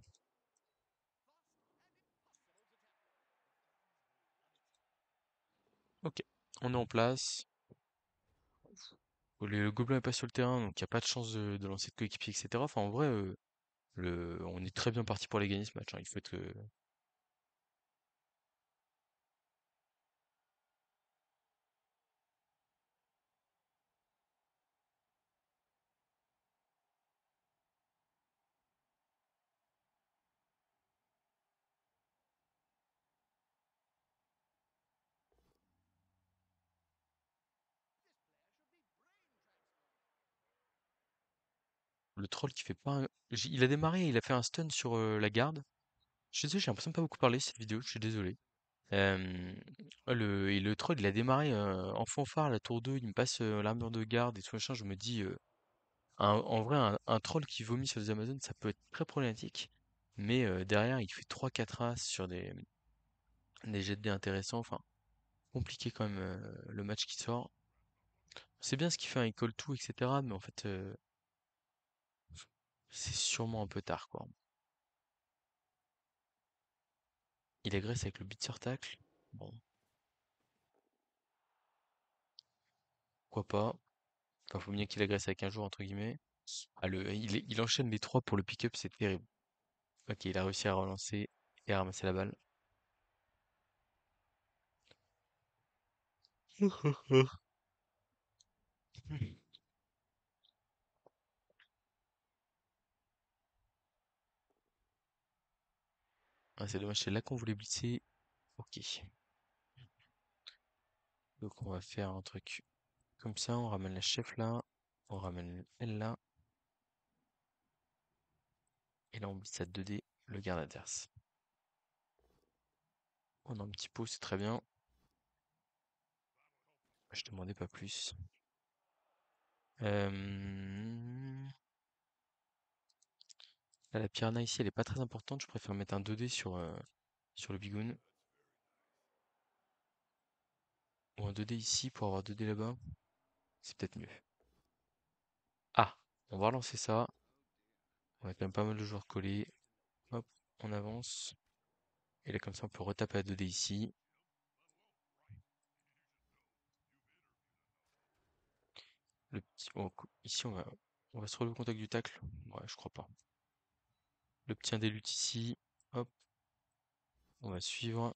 Ok. On est en place. Le gobelin est pas sur le terrain, donc il n'y a pas de chance de lancer de coéquipier, etc. Enfin, en vrai, on est très bien parti pour les gagner ce match, hein. Il faut être, le troll qui fait pas il a démarré, il a fait un stun sur la garde. Je sais, j'ai l'impression de pas beaucoup parler cette vidéo, je suis désolé. Euh, et le troll, il a démarré en fanfare, la tour 2 il me passe l'armure de garde et tout machin. Je me dis, en vrai, un troll qui vomit sur des Amazones, ça peut être très problématique. Mais derrière, il fait trois quatre as sur des jets de dés intéressants. Enfin, compliqué quand même le match qui sort. C'est bien ce qu'il fait, hein, il colle tout, etc. Mais en fait, c'est sûrement un peu tard, quoi. Il agresse avec le beat sur tacle. Bon, pourquoi pas. Enfin, faut bien qu'il agresse avec un jour, entre guillemets. Ah, il enchaîne les trois pour le pick-up, c'est terrible. Ok, il a réussi à relancer et à ramasser la balle. Ah, c'est dommage, c'est là qu'on voulait blitzer. Ok. Donc on va faire un truc comme ça, on ramène la chef là, on ramène elle là, et là on blitz à 2D le garde adverse. On a un petit pot, c'est très bien. Je demandais pas plus. Là, la piranha ici, elle est pas très importante. Je préfère mettre un 2D sur le bigoun. Ou un 2D ici pour avoir 2D là-bas. C'est peut-être mieux. Ah, on va relancer ça. On a quand même pas mal de joueurs collés. Hop, on avance. Et là, comme ça, on peut retaper à 2D ici. Le petit... ici, on va se relever au contact du tacle. Ouais, je crois pas. Le petit 1 des luttes ici. Hop, on va suivre.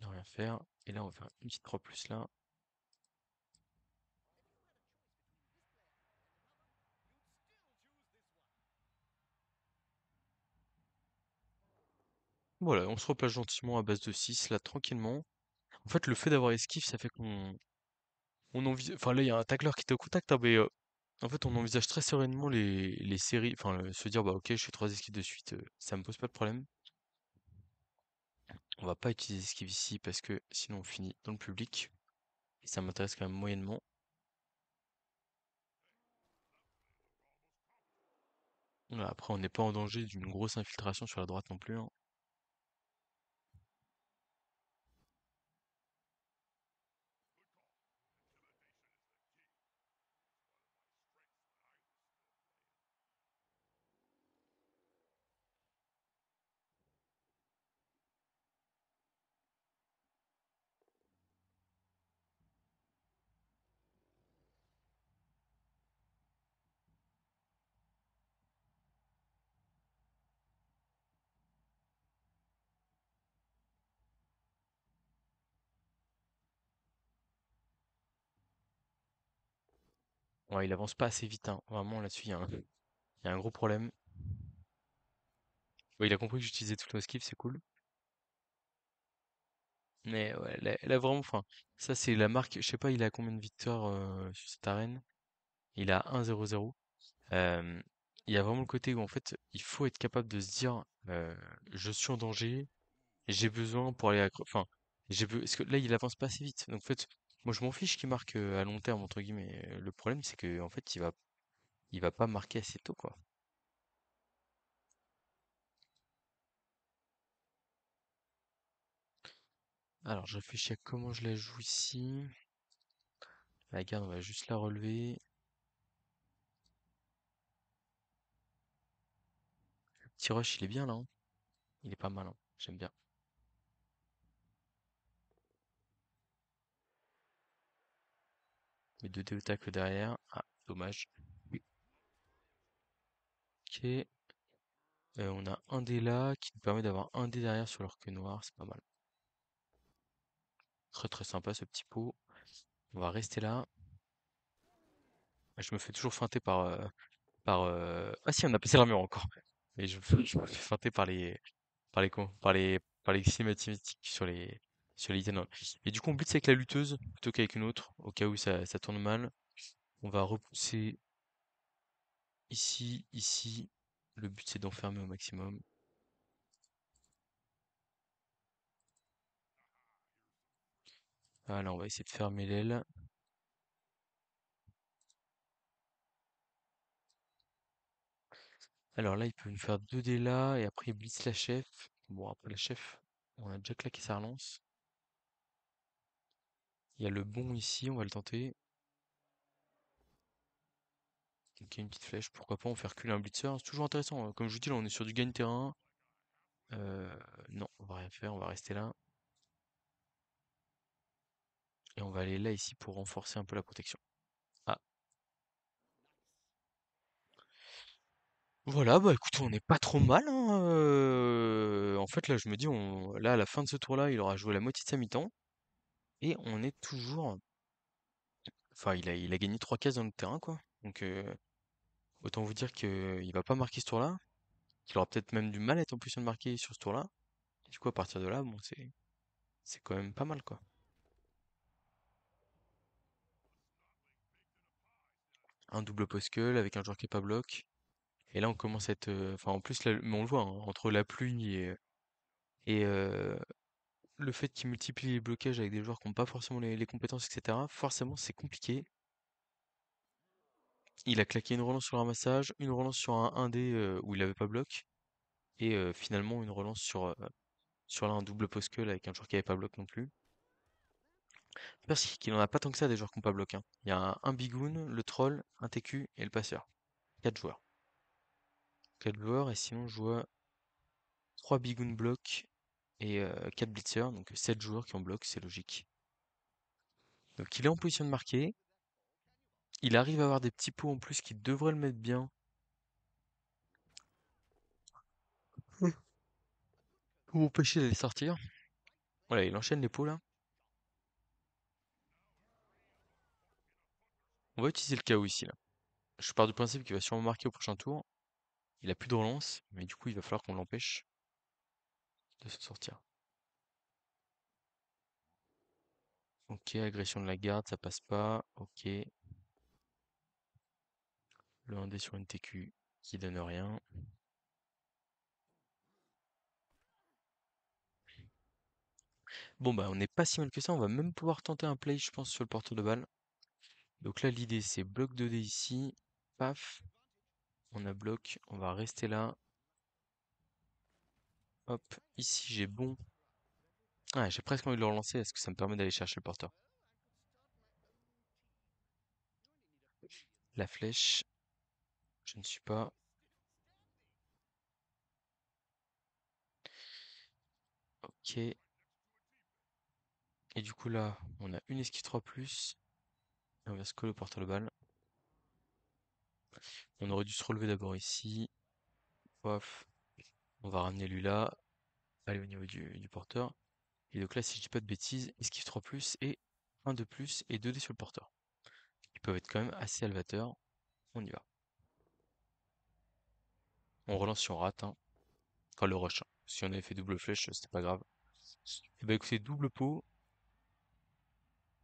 Ne rien faire. Et là, on va faire une petite 3 plus là. Voilà, on se replace gentiment à base de 6 là, tranquillement. En fait, le fait d'avoir esquive, ça fait on envisage... Enfin, là, il y a un tacleur qui était au contact, hein, mais en fait, on envisage très sereinement les séries. Enfin, se dire, bah ok, je fais 3 esquives de suite, ça me pose pas de problème. On va pas utiliser esquive ici parce que sinon on finit dans le public. Et ça m'intéresse quand même moyennement. Voilà, après, on n'est pas en danger d'une grosse infiltration sur la droite non plus, hein. Ouais, il avance pas assez vite, hein. Vraiment, là-dessus, il y a un gros problème. Ouais, il a compris que j'utilisais tout le esquive, c'est cool. Mais ouais, là, vraiment, enfin, ça c'est la marque. Je sais pas, il a combien de victoires sur cette arène? Il a 1-0-0. Euh, il y a vraiment le côté où en fait, il faut être capable de se dire, je suis en danger, j'ai besoin pour aller enfin, parce que là, il avance pas assez vite. Donc en fait, moi je m'en fiche qu'il marque à long terme entre guillemets. Le problème, c'est que en fait, il va pas marquer assez tôt, quoi. Alors, je réfléchis à comment je la joue ici. La garde, on va juste la relever. Le petit rush, il est bien là, hein. Il est pas mal, hein. J'aime bien. Mais 2 dés au tacle derrière. Ah, dommage. Ok. On a un dé là qui nous permet d'avoir un dé derrière sur leur queue noire. C'est pas mal. Très très sympa ce petit pot. On va rester là. Je me fais toujours feinter Ah si, on a passé l'armure encore. Mais je me fais feinter par les cinématiques sur les items. Et du coup, on blitz avec la lutteuse plutôt qu'avec une autre, au cas où ça tourne mal. On va repousser ici, ici. Le but, c'est d'enfermer au maximum. Voilà, on va essayer de fermer l'aile. Alors là, il peut nous faire 2 dés là, et après il blitz la chef. Bon, après la chef, on a déjà claqué sa relance. Il y a le bon ici, on va le tenter. Ok, une petite flèche, pourquoi pas, on fait reculer un blitzer. C'est toujours intéressant, hein. Comme je vous dis, là, on est sur du gain terrain. Non, on va rien faire, on va rester là. Et on va aller là, ici, pour renforcer un peu la protection. Ah, voilà, bah écoute, on n'est pas trop mal, hein. En fait, là, je me dis, là, à la fin de ce tour-là, il aura joué la moitié de sa mi-temps. Et on est toujours. Enfin, il a gagné 3 cases dans notre terrain, quoi. Donc, autant vous dire qu'il va pas marquer ce tour-là. Qu'il aura peut-être même du mal à être en position de marquer sur ce tour-là. Du coup, à partir de là, bon, c'est quand même pas mal, quoi. Un double post-cull avec un joueur qui est pas bloc. Et là, on commence à être. Enfin, en plus, là, mais on le voit, hein, entre la pluie et le fait qu'il multiplie les blocages avec des joueurs qui n'ont pas forcément les compétences, etc., forcément, c'est compliqué. Il a claqué une relance sur le ramassage, une relance sur un 1D où il avait pas bloc, et finalement une relance sur là, un double post-cull avec un joueur qui avait pas bloc non plus. Parce qu'il en a pas tant que ça des joueurs qui n'ont pas bloc, hein. Il y a un Bigoon, le troll, un TQ et le passeur. 4 joueurs. 4 joueurs, et sinon je vois 3 Bigoon blocs et 4 blitzers, donc 7 joueurs qui ont bloc, c'est logique. Donc il est en position de marquer. Il arrive à avoir des petits pots en plus qui devraient le mettre bien pour empêcher d'aller sortir. Voilà, il enchaîne les pots là. On va utiliser le chaos ici là. Je pars du principe qu'il va sûrement marquer au prochain tour. Il a plus de relance, mais du coup il va falloir qu'on l'empêche de se sortir. Ok, agression de la garde, ça passe pas. Ok. Le 1D sur une TQ qui donne rien. Bon bah on n'est pas si mal que ça, on va même pouvoir tenter un play je pense sur le porteur de balle. Donc là l'idée c'est bloc 2D ici. Paf. On a bloc, on va rester là. Hop, ici j'ai bon. Ah, j'ai presque envie de le relancer, est-ce que ça me permet d'aller chercher le porteur? La flèche, je ne suis pas. Ok. Et du coup là, on a une esquive 3+. Et on va se coller au porteur de balle. On aurait dû se relever d'abord ici. Paf. On va ramener lui là. Aller au niveau du porteur. Et donc là, si je dis pas de bêtises, esquive 3+, et un de plus, et 2 dés sur le porteur. Ils peuvent être quand même assez salvateurs. On y va. On relance si on rate, hein. Enfin, le rush, hein. Si on avait fait double flèche, c'était pas grave. Et bah écoutez, double pot.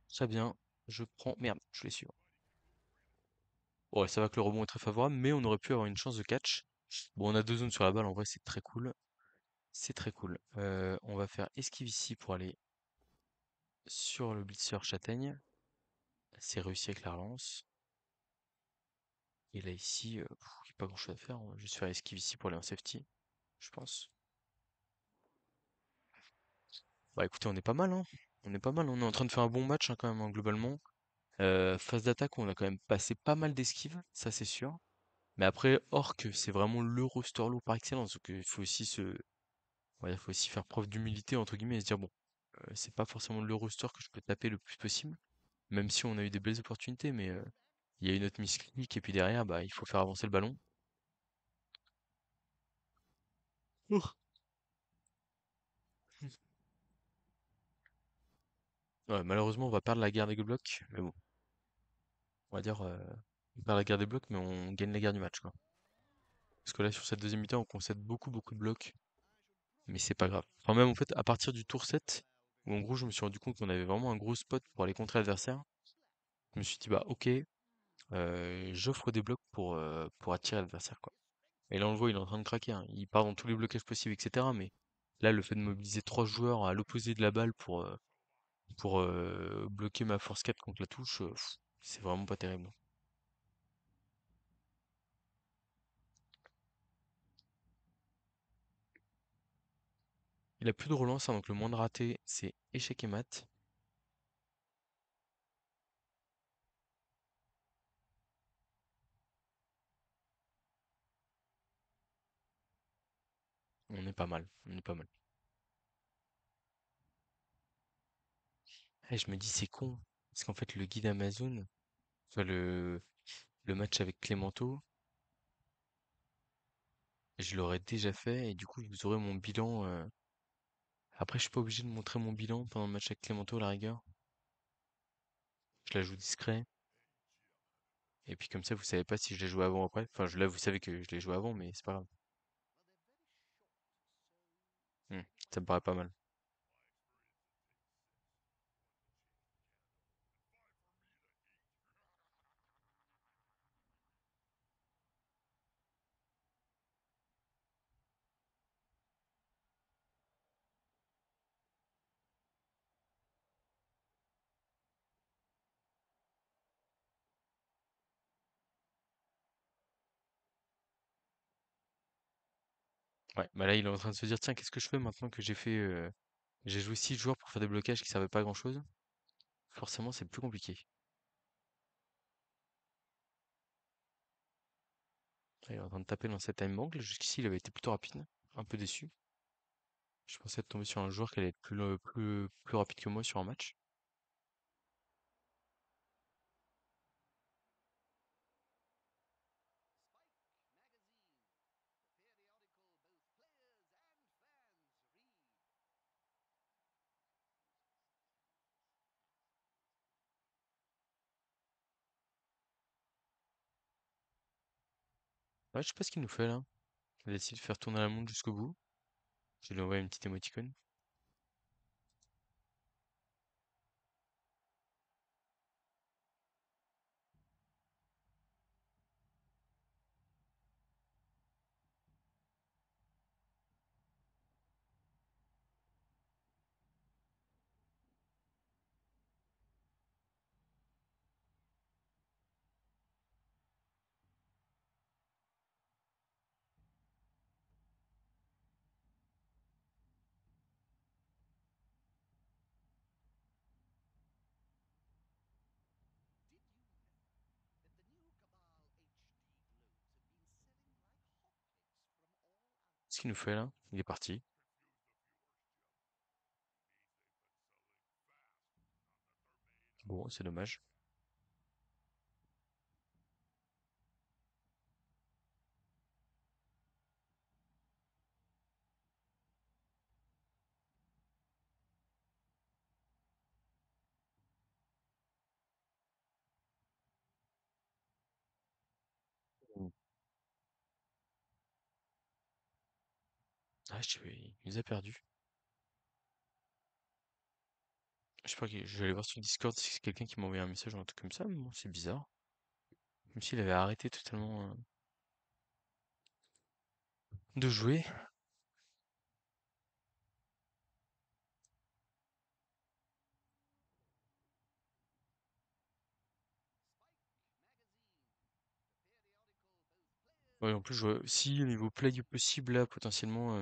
Très bien. Je prends. Merde, je l'ai su. Ouais, ça va que le rebond est très favorable, mais on aurait pu avoir une chance de catch. Bon, on a 2 zones sur la balle, en vrai, c'est très cool. C'est très cool. On va faire esquive ici pour aller sur le blitzer châtaigne. C'est réussi avec la relance. Et là, ici, il n'y a pas grand chose à faire. On va juste faire esquive ici pour aller en safety, je pense. Bah écoutez, on est pas mal, hein. On est pas mal. On est en train de faire un bon match, hein, quand même, hein, globalement. Phase d'attaque, on a quand même passé pas mal d'esquives, ça c'est sûr. Mais après, Orc, c'est vraiment le roster lourd par excellence. Donc il faut aussi ouais, faut aussi faire preuve d'humilité, entre guillemets, et se dire, bon, c'est pas forcément le roster que je peux taper le plus possible. même si on a eu des belles opportunités, mais il y a eu notre misclick et puis derrière, bah, il faut faire avancer le ballon. Ouf. Ouais, malheureusement, on va perdre la guerre des blocs, mais bon, on va dire, on perd la guerre des blocs, mais on gagne la guerre du match, quoi. Parce que là, sur cette deuxième mi-temps, on concède beaucoup, beaucoup de blocs, mais c'est pas grave. Enfin, même en fait, à partir du tour 7, où en gros, je me suis rendu compte qu'on avait vraiment un gros spot pour aller contrer l'adversaire, je me suis dit, bah, ok, j'offre des blocs pour attirer l'adversaire, quoi. Et là, on le voit, il est en train de craquer, hein. Il part dans tous les blocages possibles, etc. Mais là, le fait de mobiliser trois joueurs à l'opposé de la balle pour bloquer ma force 4 contre la touche, c'est vraiment pas terrible. Il a plus de relance, hein, donc le moins de raté, c'est échec et mat. On est pas mal, on est pas mal. Et je me dis, c'est con, parce qu'en fait, le guide Amazon, soit le match avec Clémento, je l'aurais déjà fait, et du coup, vous aurez mon bilan. Après, je suis pas obligé de montrer mon bilan pendant le match avec Clémento, à la rigueur. Je la joue discret. Et puis comme ça, vous savez pas si je l'ai joué avant ou après. Enfin, là, vous savez que je l'ai joué avant, mais c'est pas grave. Hmm, ça me paraît pas mal. Ouais, bah là, il est en train de se dire, tiens, qu'est-ce que je fais maintenant que j'ai joué 6 joueurs pour faire des blocages qui servaient pas à grand-chose? Forcément, c'est plus compliqué. Là, il est en train de taper dans cette time bank. Jusqu'ici, il avait été plutôt rapide. Un peu déçu. Je pensais être tombé sur un joueur qui allait être plus rapide que moi sur un match. Ouais, je sais pas ce qu'il nous fait là. Il a décidé de faire tourner la montre jusqu'au bout. Je vais lui envoyer une petite émoticône. Ce qu'il nous fait là, il est parti. Bon, c'est dommage. Mm. Ah, il nous a perdu. Je sais pas, je vais aller voir sur Discord si c'est quelqu'un qui m'a envoyé un message ou un truc comme ça, mais bon, c'est bizarre. Comme s'il avait arrêté totalement de jouer. Ouais, en plus, si au niveau play possible, là, potentiellement,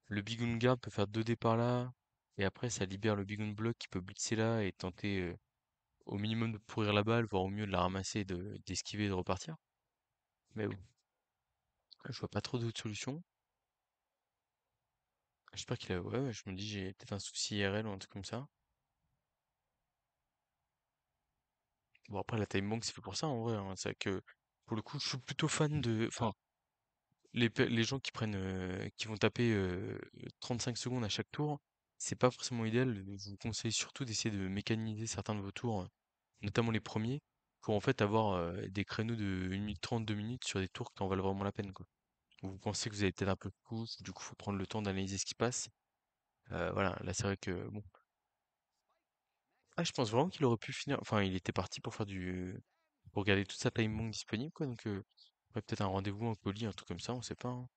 le Bigunga peut faire deux départs là, et après, ça libère le Bigun block qui peut blitzer là et tenter au minimum de pourrir la balle, voire au mieux de la ramasser, d'esquiver et de repartir. Mais bon, je vois pas trop d'autres solutions. J'espère qu'il a. Ouais, ouais, je me dis, j'ai peut-être un souci IRL ou un truc comme ça. Bon, après, la time bank, c'est fait pour ça, en vrai, hein. C'est vrai que, pour le coup, je suis plutôt fan de. Enfin, les gens qui prennent, qui vont taper 35 secondes à chaque tour, c'est pas forcément idéal. Je vous conseille surtout d'essayer de mécaniser certains de vos tours, notamment les premiers, pour en fait avoir des créneaux de 1 minute 30, 2 minutes sur des tours qui en valent vraiment la peine, quoi. Vous pensez que vous avez peut-être un peu de pouce, du coup, faut prendre le temps d'analyser ce qui passe. Voilà, là, c'est vrai que, bon. Ah, je pense vraiment qu'il aurait pu finir. Enfin, il était parti pour faire pour garder toute sa time bank disponible, quoi. Donc, ouais, peut-être un rendez-vous en colis, un truc comme ça, on sait pas, hein.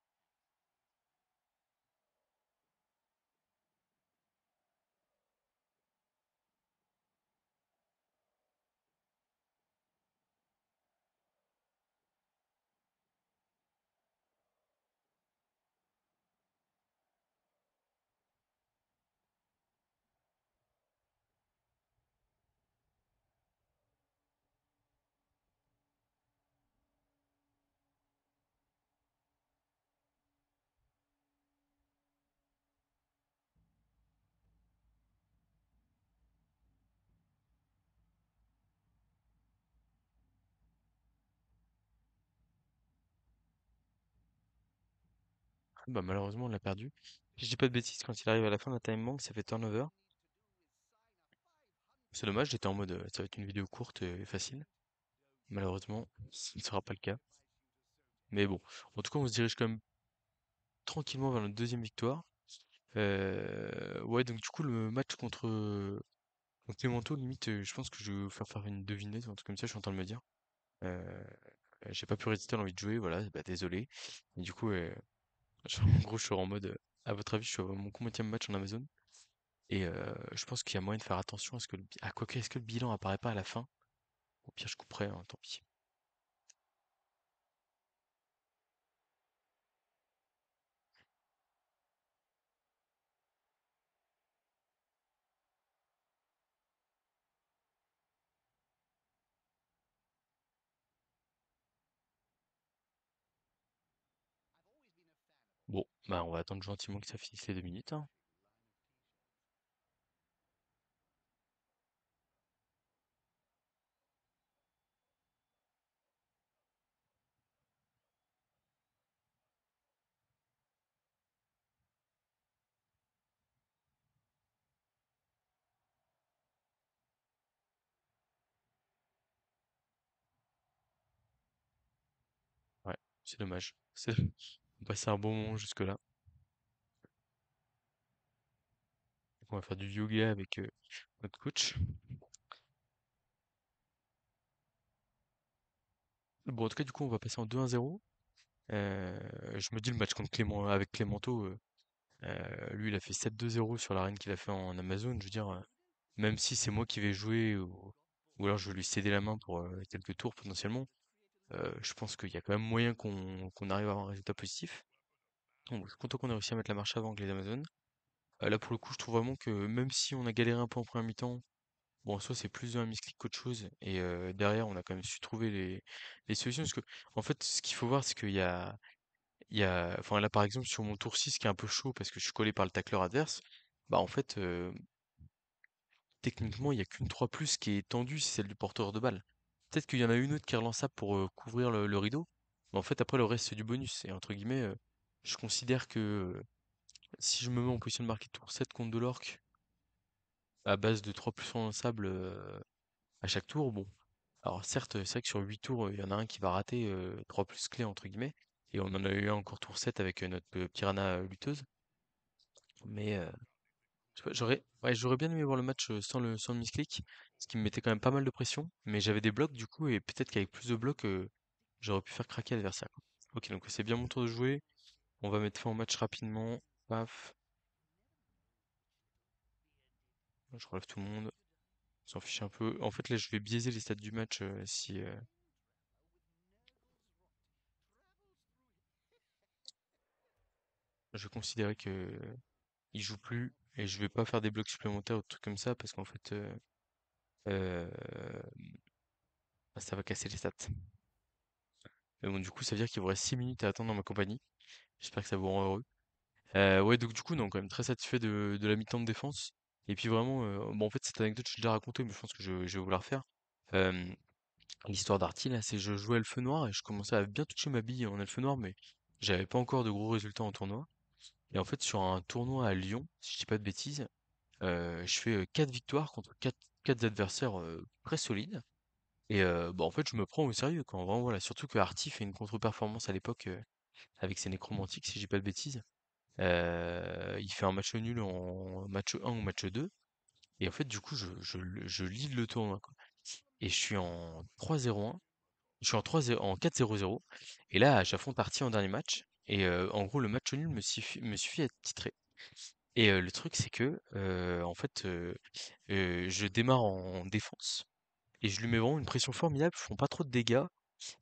Bah, malheureusement, on l'a perdu. Si je dis pas de bêtises, quand il arrive à la fin de la time bank, ça fait turnover. C'est dommage, j'étais en mode, ça va être une vidéo courte et facile. Malheureusement, ce ne sera pas le cas. Mais bon, en tout cas, on se dirige quand même tranquillement vers notre deuxième victoire. Ouais, donc du coup, le match contre Clémenceau, limite, je pense que je vais vous faire une devinette ou un truc comme ça, je suis en train de me dire. Euh, j'ai pas pu résister à l'envie de jouer, voilà, bah désolé. Et du coup, en gros, je suis en mode, à votre avis, je suis à mon combienième match en Amazon? Et je pense qu'il y a moyen de faire attention à ce que quoique, est-ce que le bilan apparaît pas à la fin? Au pire, je couperai, hein, tant pis. Bon, bah on va attendre gentiment que ça finisse les 2 minutes, hein. Ouais, c'est dommage. On passait un bon moment jusque-là. Donc on va faire du yoga avec notre coach. Bon, en tout cas, du coup, on va passer en 2-1-0. Euh, je me dis le match contre avec Clémenceau, lui, il a fait 7-2-0 sur l'arène qu'il a fait en Amazon. Je veux dire, même si c'est moi qui vais jouer ou alors je vais lui céder la main pour quelques tours potentiellement, je pense qu'il y a quand même moyen qu'on arrive à avoir un résultat positif. Donc, je suis content qu'on ait réussi à mettre la marche avant avec les Amazones. Là, pour le coup, je trouve vraiment que même si on a galéré un peu en première mi-temps, bon, en soi, c'est plus un misclick qu'autre chose. Et derrière, on a quand même su trouver les solutions. Parce que, en fait, ce qu'il faut voir, c'est enfin là, par exemple, sur mon tour 6 qui est un peu chaud parce que je suis collé par le tacleur adverse, bah, en fait, techniquement, il y a qu'une 3 plus qui est tendue, c'est celle du porteur de balle. Peut-être qu'il y en a une autre qui est relançable pour couvrir le rideau. Mais en fait, après, le reste, c'est du bonus. Et entre guillemets, je considère que si je me mets en position de marquer tour 7 contre de l'orque, à base de 3 plus relançables à chaque tour, bon. Alors certes, c'est vrai que sur 8 tours, il y en a un qui va rater 3 plus clés entre guillemets. Et on en a eu un encore tour 7 avec notre piranha lutteuse. Mais je sais pas, j'aurais bien aimé voir le match sans le misclick, ce qui me mettait quand même pas mal de pression. Mais j'avais des blocs du coup, et peut-être qu'avec plus de blocs, j'aurais pu faire craquer l'adversaire, quoi. Ok, donc c'est bien mon tour de jouer. On va mettre fin au match rapidement. Paf, je relève tout le monde. On s'en fiche un peu. En fait, là, je vais biaiser les stats du match si je considérais que il joue plus et je vais pas faire des blocs supplémentaires ou des trucs comme ça parce qu'en fait, euh, bah, ça va casser les stats. Mais bon, du coup, ça veut dire qu'il vous reste 6 minutes à attendre dans ma compagnie. J'espère que ça vous rend heureux. Ouais, donc du coup, non, quand même très satisfait de la mi-temps de défense. Et puis vraiment, bon, en fait, cette anecdote, je l'ai déjà racontée, mais je pense que je vais vous la refaire. Hem, L'histoire d'Arty là, c'est je jouais Elfe Noir et je commençais à bien toucher ma bille en Elfe Noir, mais j'avais pas encore de gros résultats en tournoi. Et en fait, sur un tournoi à Lyon, si je dis pas de bêtises, je fais 4 victoires contre quatre adversaires très solides. Et bah, en fait, je me prends au sérieux quand vraiment voilà, surtout que Arty fait une contre-performance à l'époque avec ses nécromantiques, si je dis pas de bêtises. Il fait un match nul en match 1 ou match 2. Et en fait, du coup, je lead le tournoi, quoi. Et je suis en 3-0-1. Je suis en 3-0, en 4-0-0. Et là, j'affronte Arty en dernier match. Et en gros, le match nul me suffit à être titré. Et le truc, c'est que, en fait, je démarre en défense. Et je lui mets vraiment une pression formidable. Je fais pas trop de dégâts.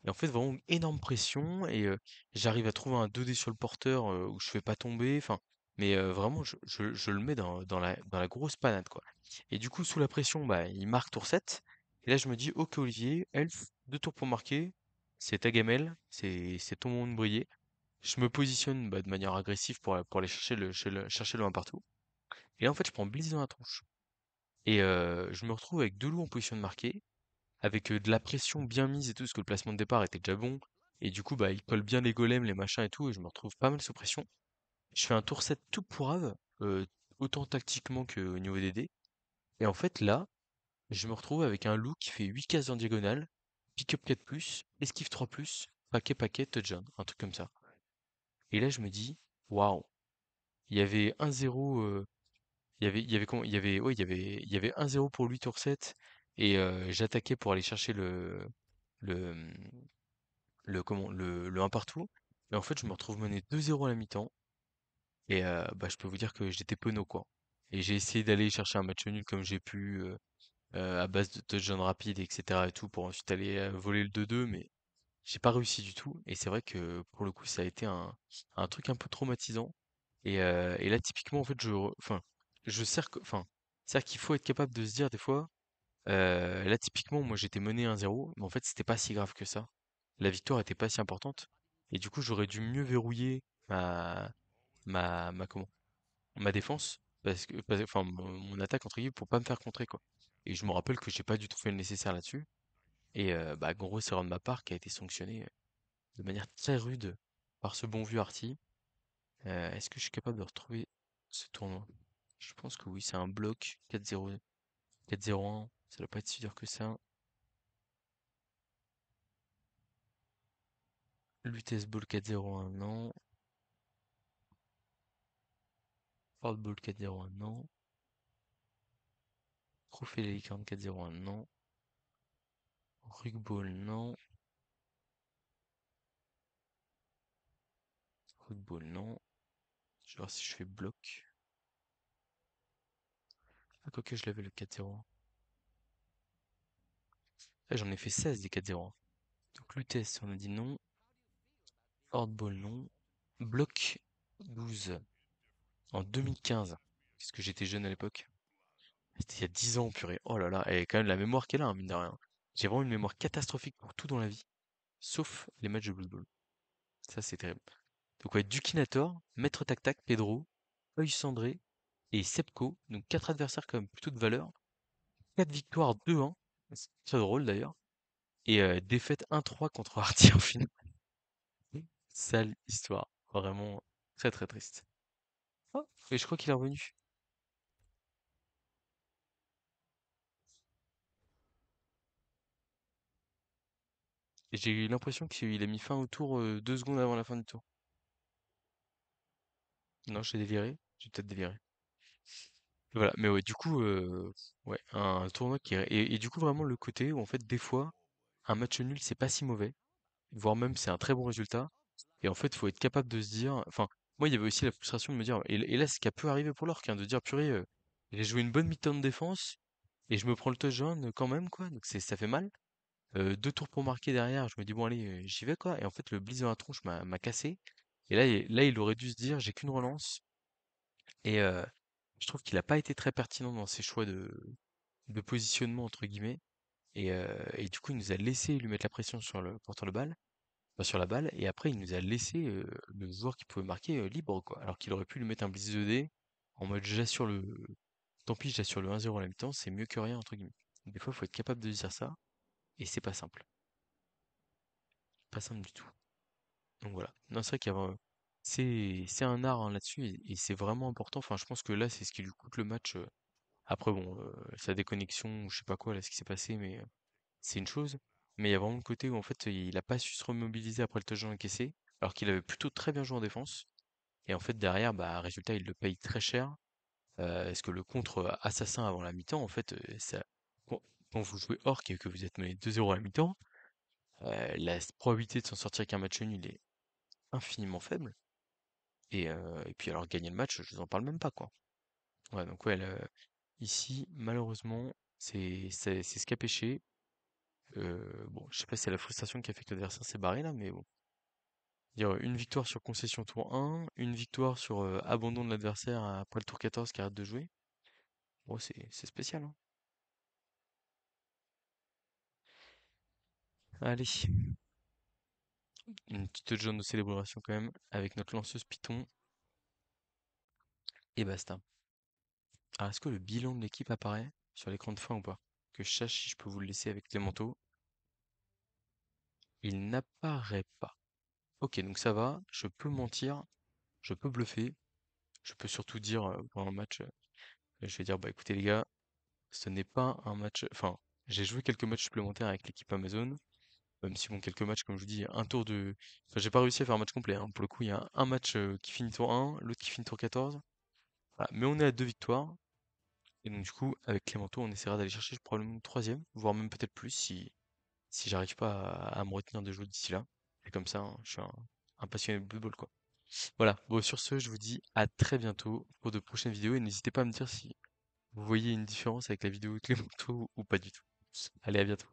Et en fait, vraiment une énorme pression et j'arrive à trouver un 2D sur le porteur où je fais pas tomber. Enfin, mais vraiment, je le mets dans la grosse panade, quoi. Et du coup, sous la pression, bah, il marque tour 7. Et là, je me dis, ok, Olivier, Elf, 2 tours pour marquer. C'est ta gamelle, c'est ton moment de briller. Je me positionne bah, de manière agressive pour aller chercher le 1 partout. Et là, en fait, je prends Blizz dans la tronche. Et je me retrouve avec 2 loups en position de marquer avec de la pression bien mise et tout, parce que le placement de départ était déjà bon. Et du coup, bah, il colle bien les golems, les machins et tout, et je me retrouve pas mal sous pression. Je fais un tour 7 tout pourrave, autant tactiquement qu'au niveau des dés. Et en fait, là, je me retrouve avec un loup qui fait 8 cases en diagonale, pick-up 4+, esquive 3+, paquet, touchdown, un truc comme ça. Et là, je me dis, waouh, il y avait 1-0, il y avait 1-0 pour lui tour 7, et j'attaquais pour aller chercher le, le un partout. Et en fait, je me retrouve mené 2-0 à la mi-temps. Et bah, je peux vous dire que j'étais penaud, quoi. Et j'ai essayé d'aller chercher un match nul comme j'ai pu, à base de touchdown rapide, etc. et tout, pour ensuite aller voler le 2-2, mais j'ai pas réussi du tout. Et c'est vrai que pour le coup, ça a été un truc un peu traumatisant. Et là, typiquement, en fait, enfin, je sers, enfin, c'est-à-dire qu'il faut être capable de se dire des fois, là, typiquement, moi, j'étais mené 1-0, mais en fait, c'était pas si grave que ça. La victoire était pas si importante. Et du coup, j'aurais dû mieux verrouiller comment? Ma défense, enfin, mon attaque, entre guillemets, pour pas me faire contrer, quoi. Et je me rappelle que j'ai pas du tout fait le nécessaire là-dessus. Et bah, grosse erreur de ma part qui a été sanctionnée de manière très rude par ce bon vieux Arty. Est-ce que je suis capable de retrouver ce tournoi? Je pense que oui, c'est un bloc 4-0, 4-0-1. Ça doit pas être si dur que ça. Lutèce Ball 4-0-1, non. Hardball 4-0-1, non. Trophée les licornes 4-0-1, non. Rugball, non. Football, non. Je vais voir si je fais bloc. Ah, quoique je l'avais le 4-0-1. Ah, j'en ai fait 16 des 4-0-1. Donc Lutèce, on a dit non. Hardball, non. Bloc 12 en 2015. Parce que j'étais jeune à l'époque. C'était il y a 10 ans, purée. Oh là là, elle a quand même la mémoire qu'elle a, hein, mine de rien. J'ai vraiment une mémoire catastrophique pour tout dans la vie. Sauf les matchs de Blood Bowl. Ça, c'est terrible. Donc ouais, Dukinator, Maître Tac Tac, Pedro, Œil Cendré et Sepko. Donc 4 adversaires quand même plutôt de valeur. 4 victoires 2-1. C'est très drôle d'ailleurs. Et défaite 1-3 contre Arty en finale. Sale histoire. Vraiment très très triste. Oh, et je crois qu'il est revenu. Et j'ai eu l'impression qu'il a mis fin au tour 2 secondes avant la fin du tour. Non, j'ai déliré. J'ai peut-être déliré. Voilà, mais ouais, du coup, ouais, un tournoi et du coup, vraiment le côté où en fait, des fois, un match nul, c'est pas si mauvais, voire même c'est un très bon résultat. Et en fait, faut être capable de se dire, enfin, moi, il y avait aussi la frustration de me dire, et là, ce qui a peu arrivé pour l'Orc, hein, de dire, purée, j'ai joué une bonne mi-temps de défense et je me prends le touchdown quand même, quoi. Donc ça fait mal. 2 tours pour marquer derrière, je me dis bon allez, j'y vais quoi. Et en fait, le blitz dans la tronche m'a cassé. Et là, il aurait dû se dire, j'ai qu'une relance. Et je trouve qu'il a pas été très pertinent dans ses choix de positionnement entre guillemets. Et du coup, il nous a laissé lui mettre la pression sur le porteur de balle, enfin, sur la balle, et après il nous a laissé le joueur qui pouvait marquer libre quoi. Alors qu'il aurait pu lui mettre un blitz 2D en mode j'assure le tant pis, j'assure le 1-0 à la mi-temps, c'est mieux que rien entre guillemets. Des fois, il faut être capable de dire ça. et c'est pas simple du tout. Donc voilà. Non, c'est vrai qu'il y a, c'est un art hein, là-dessus et c'est vraiment important. Enfin, je pense que là, c'est ce qui lui coûte le match. Après, bon, sa déconnexion ou je sais pas quoi, là, ce qui s'est passé, mais c'est une chose. Mais il y a vraiment le côté où en fait, il a pas su se remobiliser après le touchdown encaissé, alors qu'il avait plutôt très bien joué en défense. Et en fait, derrière, bah, résultat, il le paye très cher. Parce que le contre assassin avant la mi-temps, en fait, quand, quand vous jouez orc et que vous êtes mené 2-0 à la mi-temps, la probabilité de s'en sortir avec un match nul est infiniment faible. Et puis alors gagner le match, je vous en parle même pas, quoi. Ouais, donc ouais, ici, malheureusement, c'est ce qui a pêché. Bon, je sais pas si c'est la frustration qui a fait que l'adversaire s'est barré là, mais bon. Dire une victoire sur concession tour 1, une victoire sur abandon de l'adversaire après le tour 14 qui arrête de jouer. Bon, c'est spécial, hein. Allez, une petite jaune de célébration quand même, avec notre lanceuse Python, et basta. Alors, est-ce que le bilan de l'équipe apparaît sur l'écran de fin ou pas? Que je sache si je peux vous le laisser avec Clémento. Il n'apparaît pas. Ok, donc ça va, je peux mentir, je peux bluffer, je peux surtout dire pendant le match, je vais dire, bah écoutez les gars, ce n'est pas un match, enfin, j'ai joué quelques matchs supplémentaires avec l'équipe Amazon, même si bon, quelques matchs, comme je vous dis, un tour de... Enfin, j'ai pas réussi à faire un match complet, hein. Pour le coup, il y a un match qui finit tour 1, l'autre qui finit tour 14. Voilà. Mais on est à deux victoires, et donc du coup, avec Clémento, on essaiera d'aller chercher probablement une troisième, voire même peut-être plus si j'arrive pas à me retenir de jouer d'ici là. Et comme ça, hein, je suis un passionné de football, quoi. Voilà, bon, sur ce, je vous dis à très bientôt pour de prochaines vidéos et n'hésitez pas à me dire si vous voyez une différence avec la vidéo de Clémento ou pas du tout. Allez, à bientôt.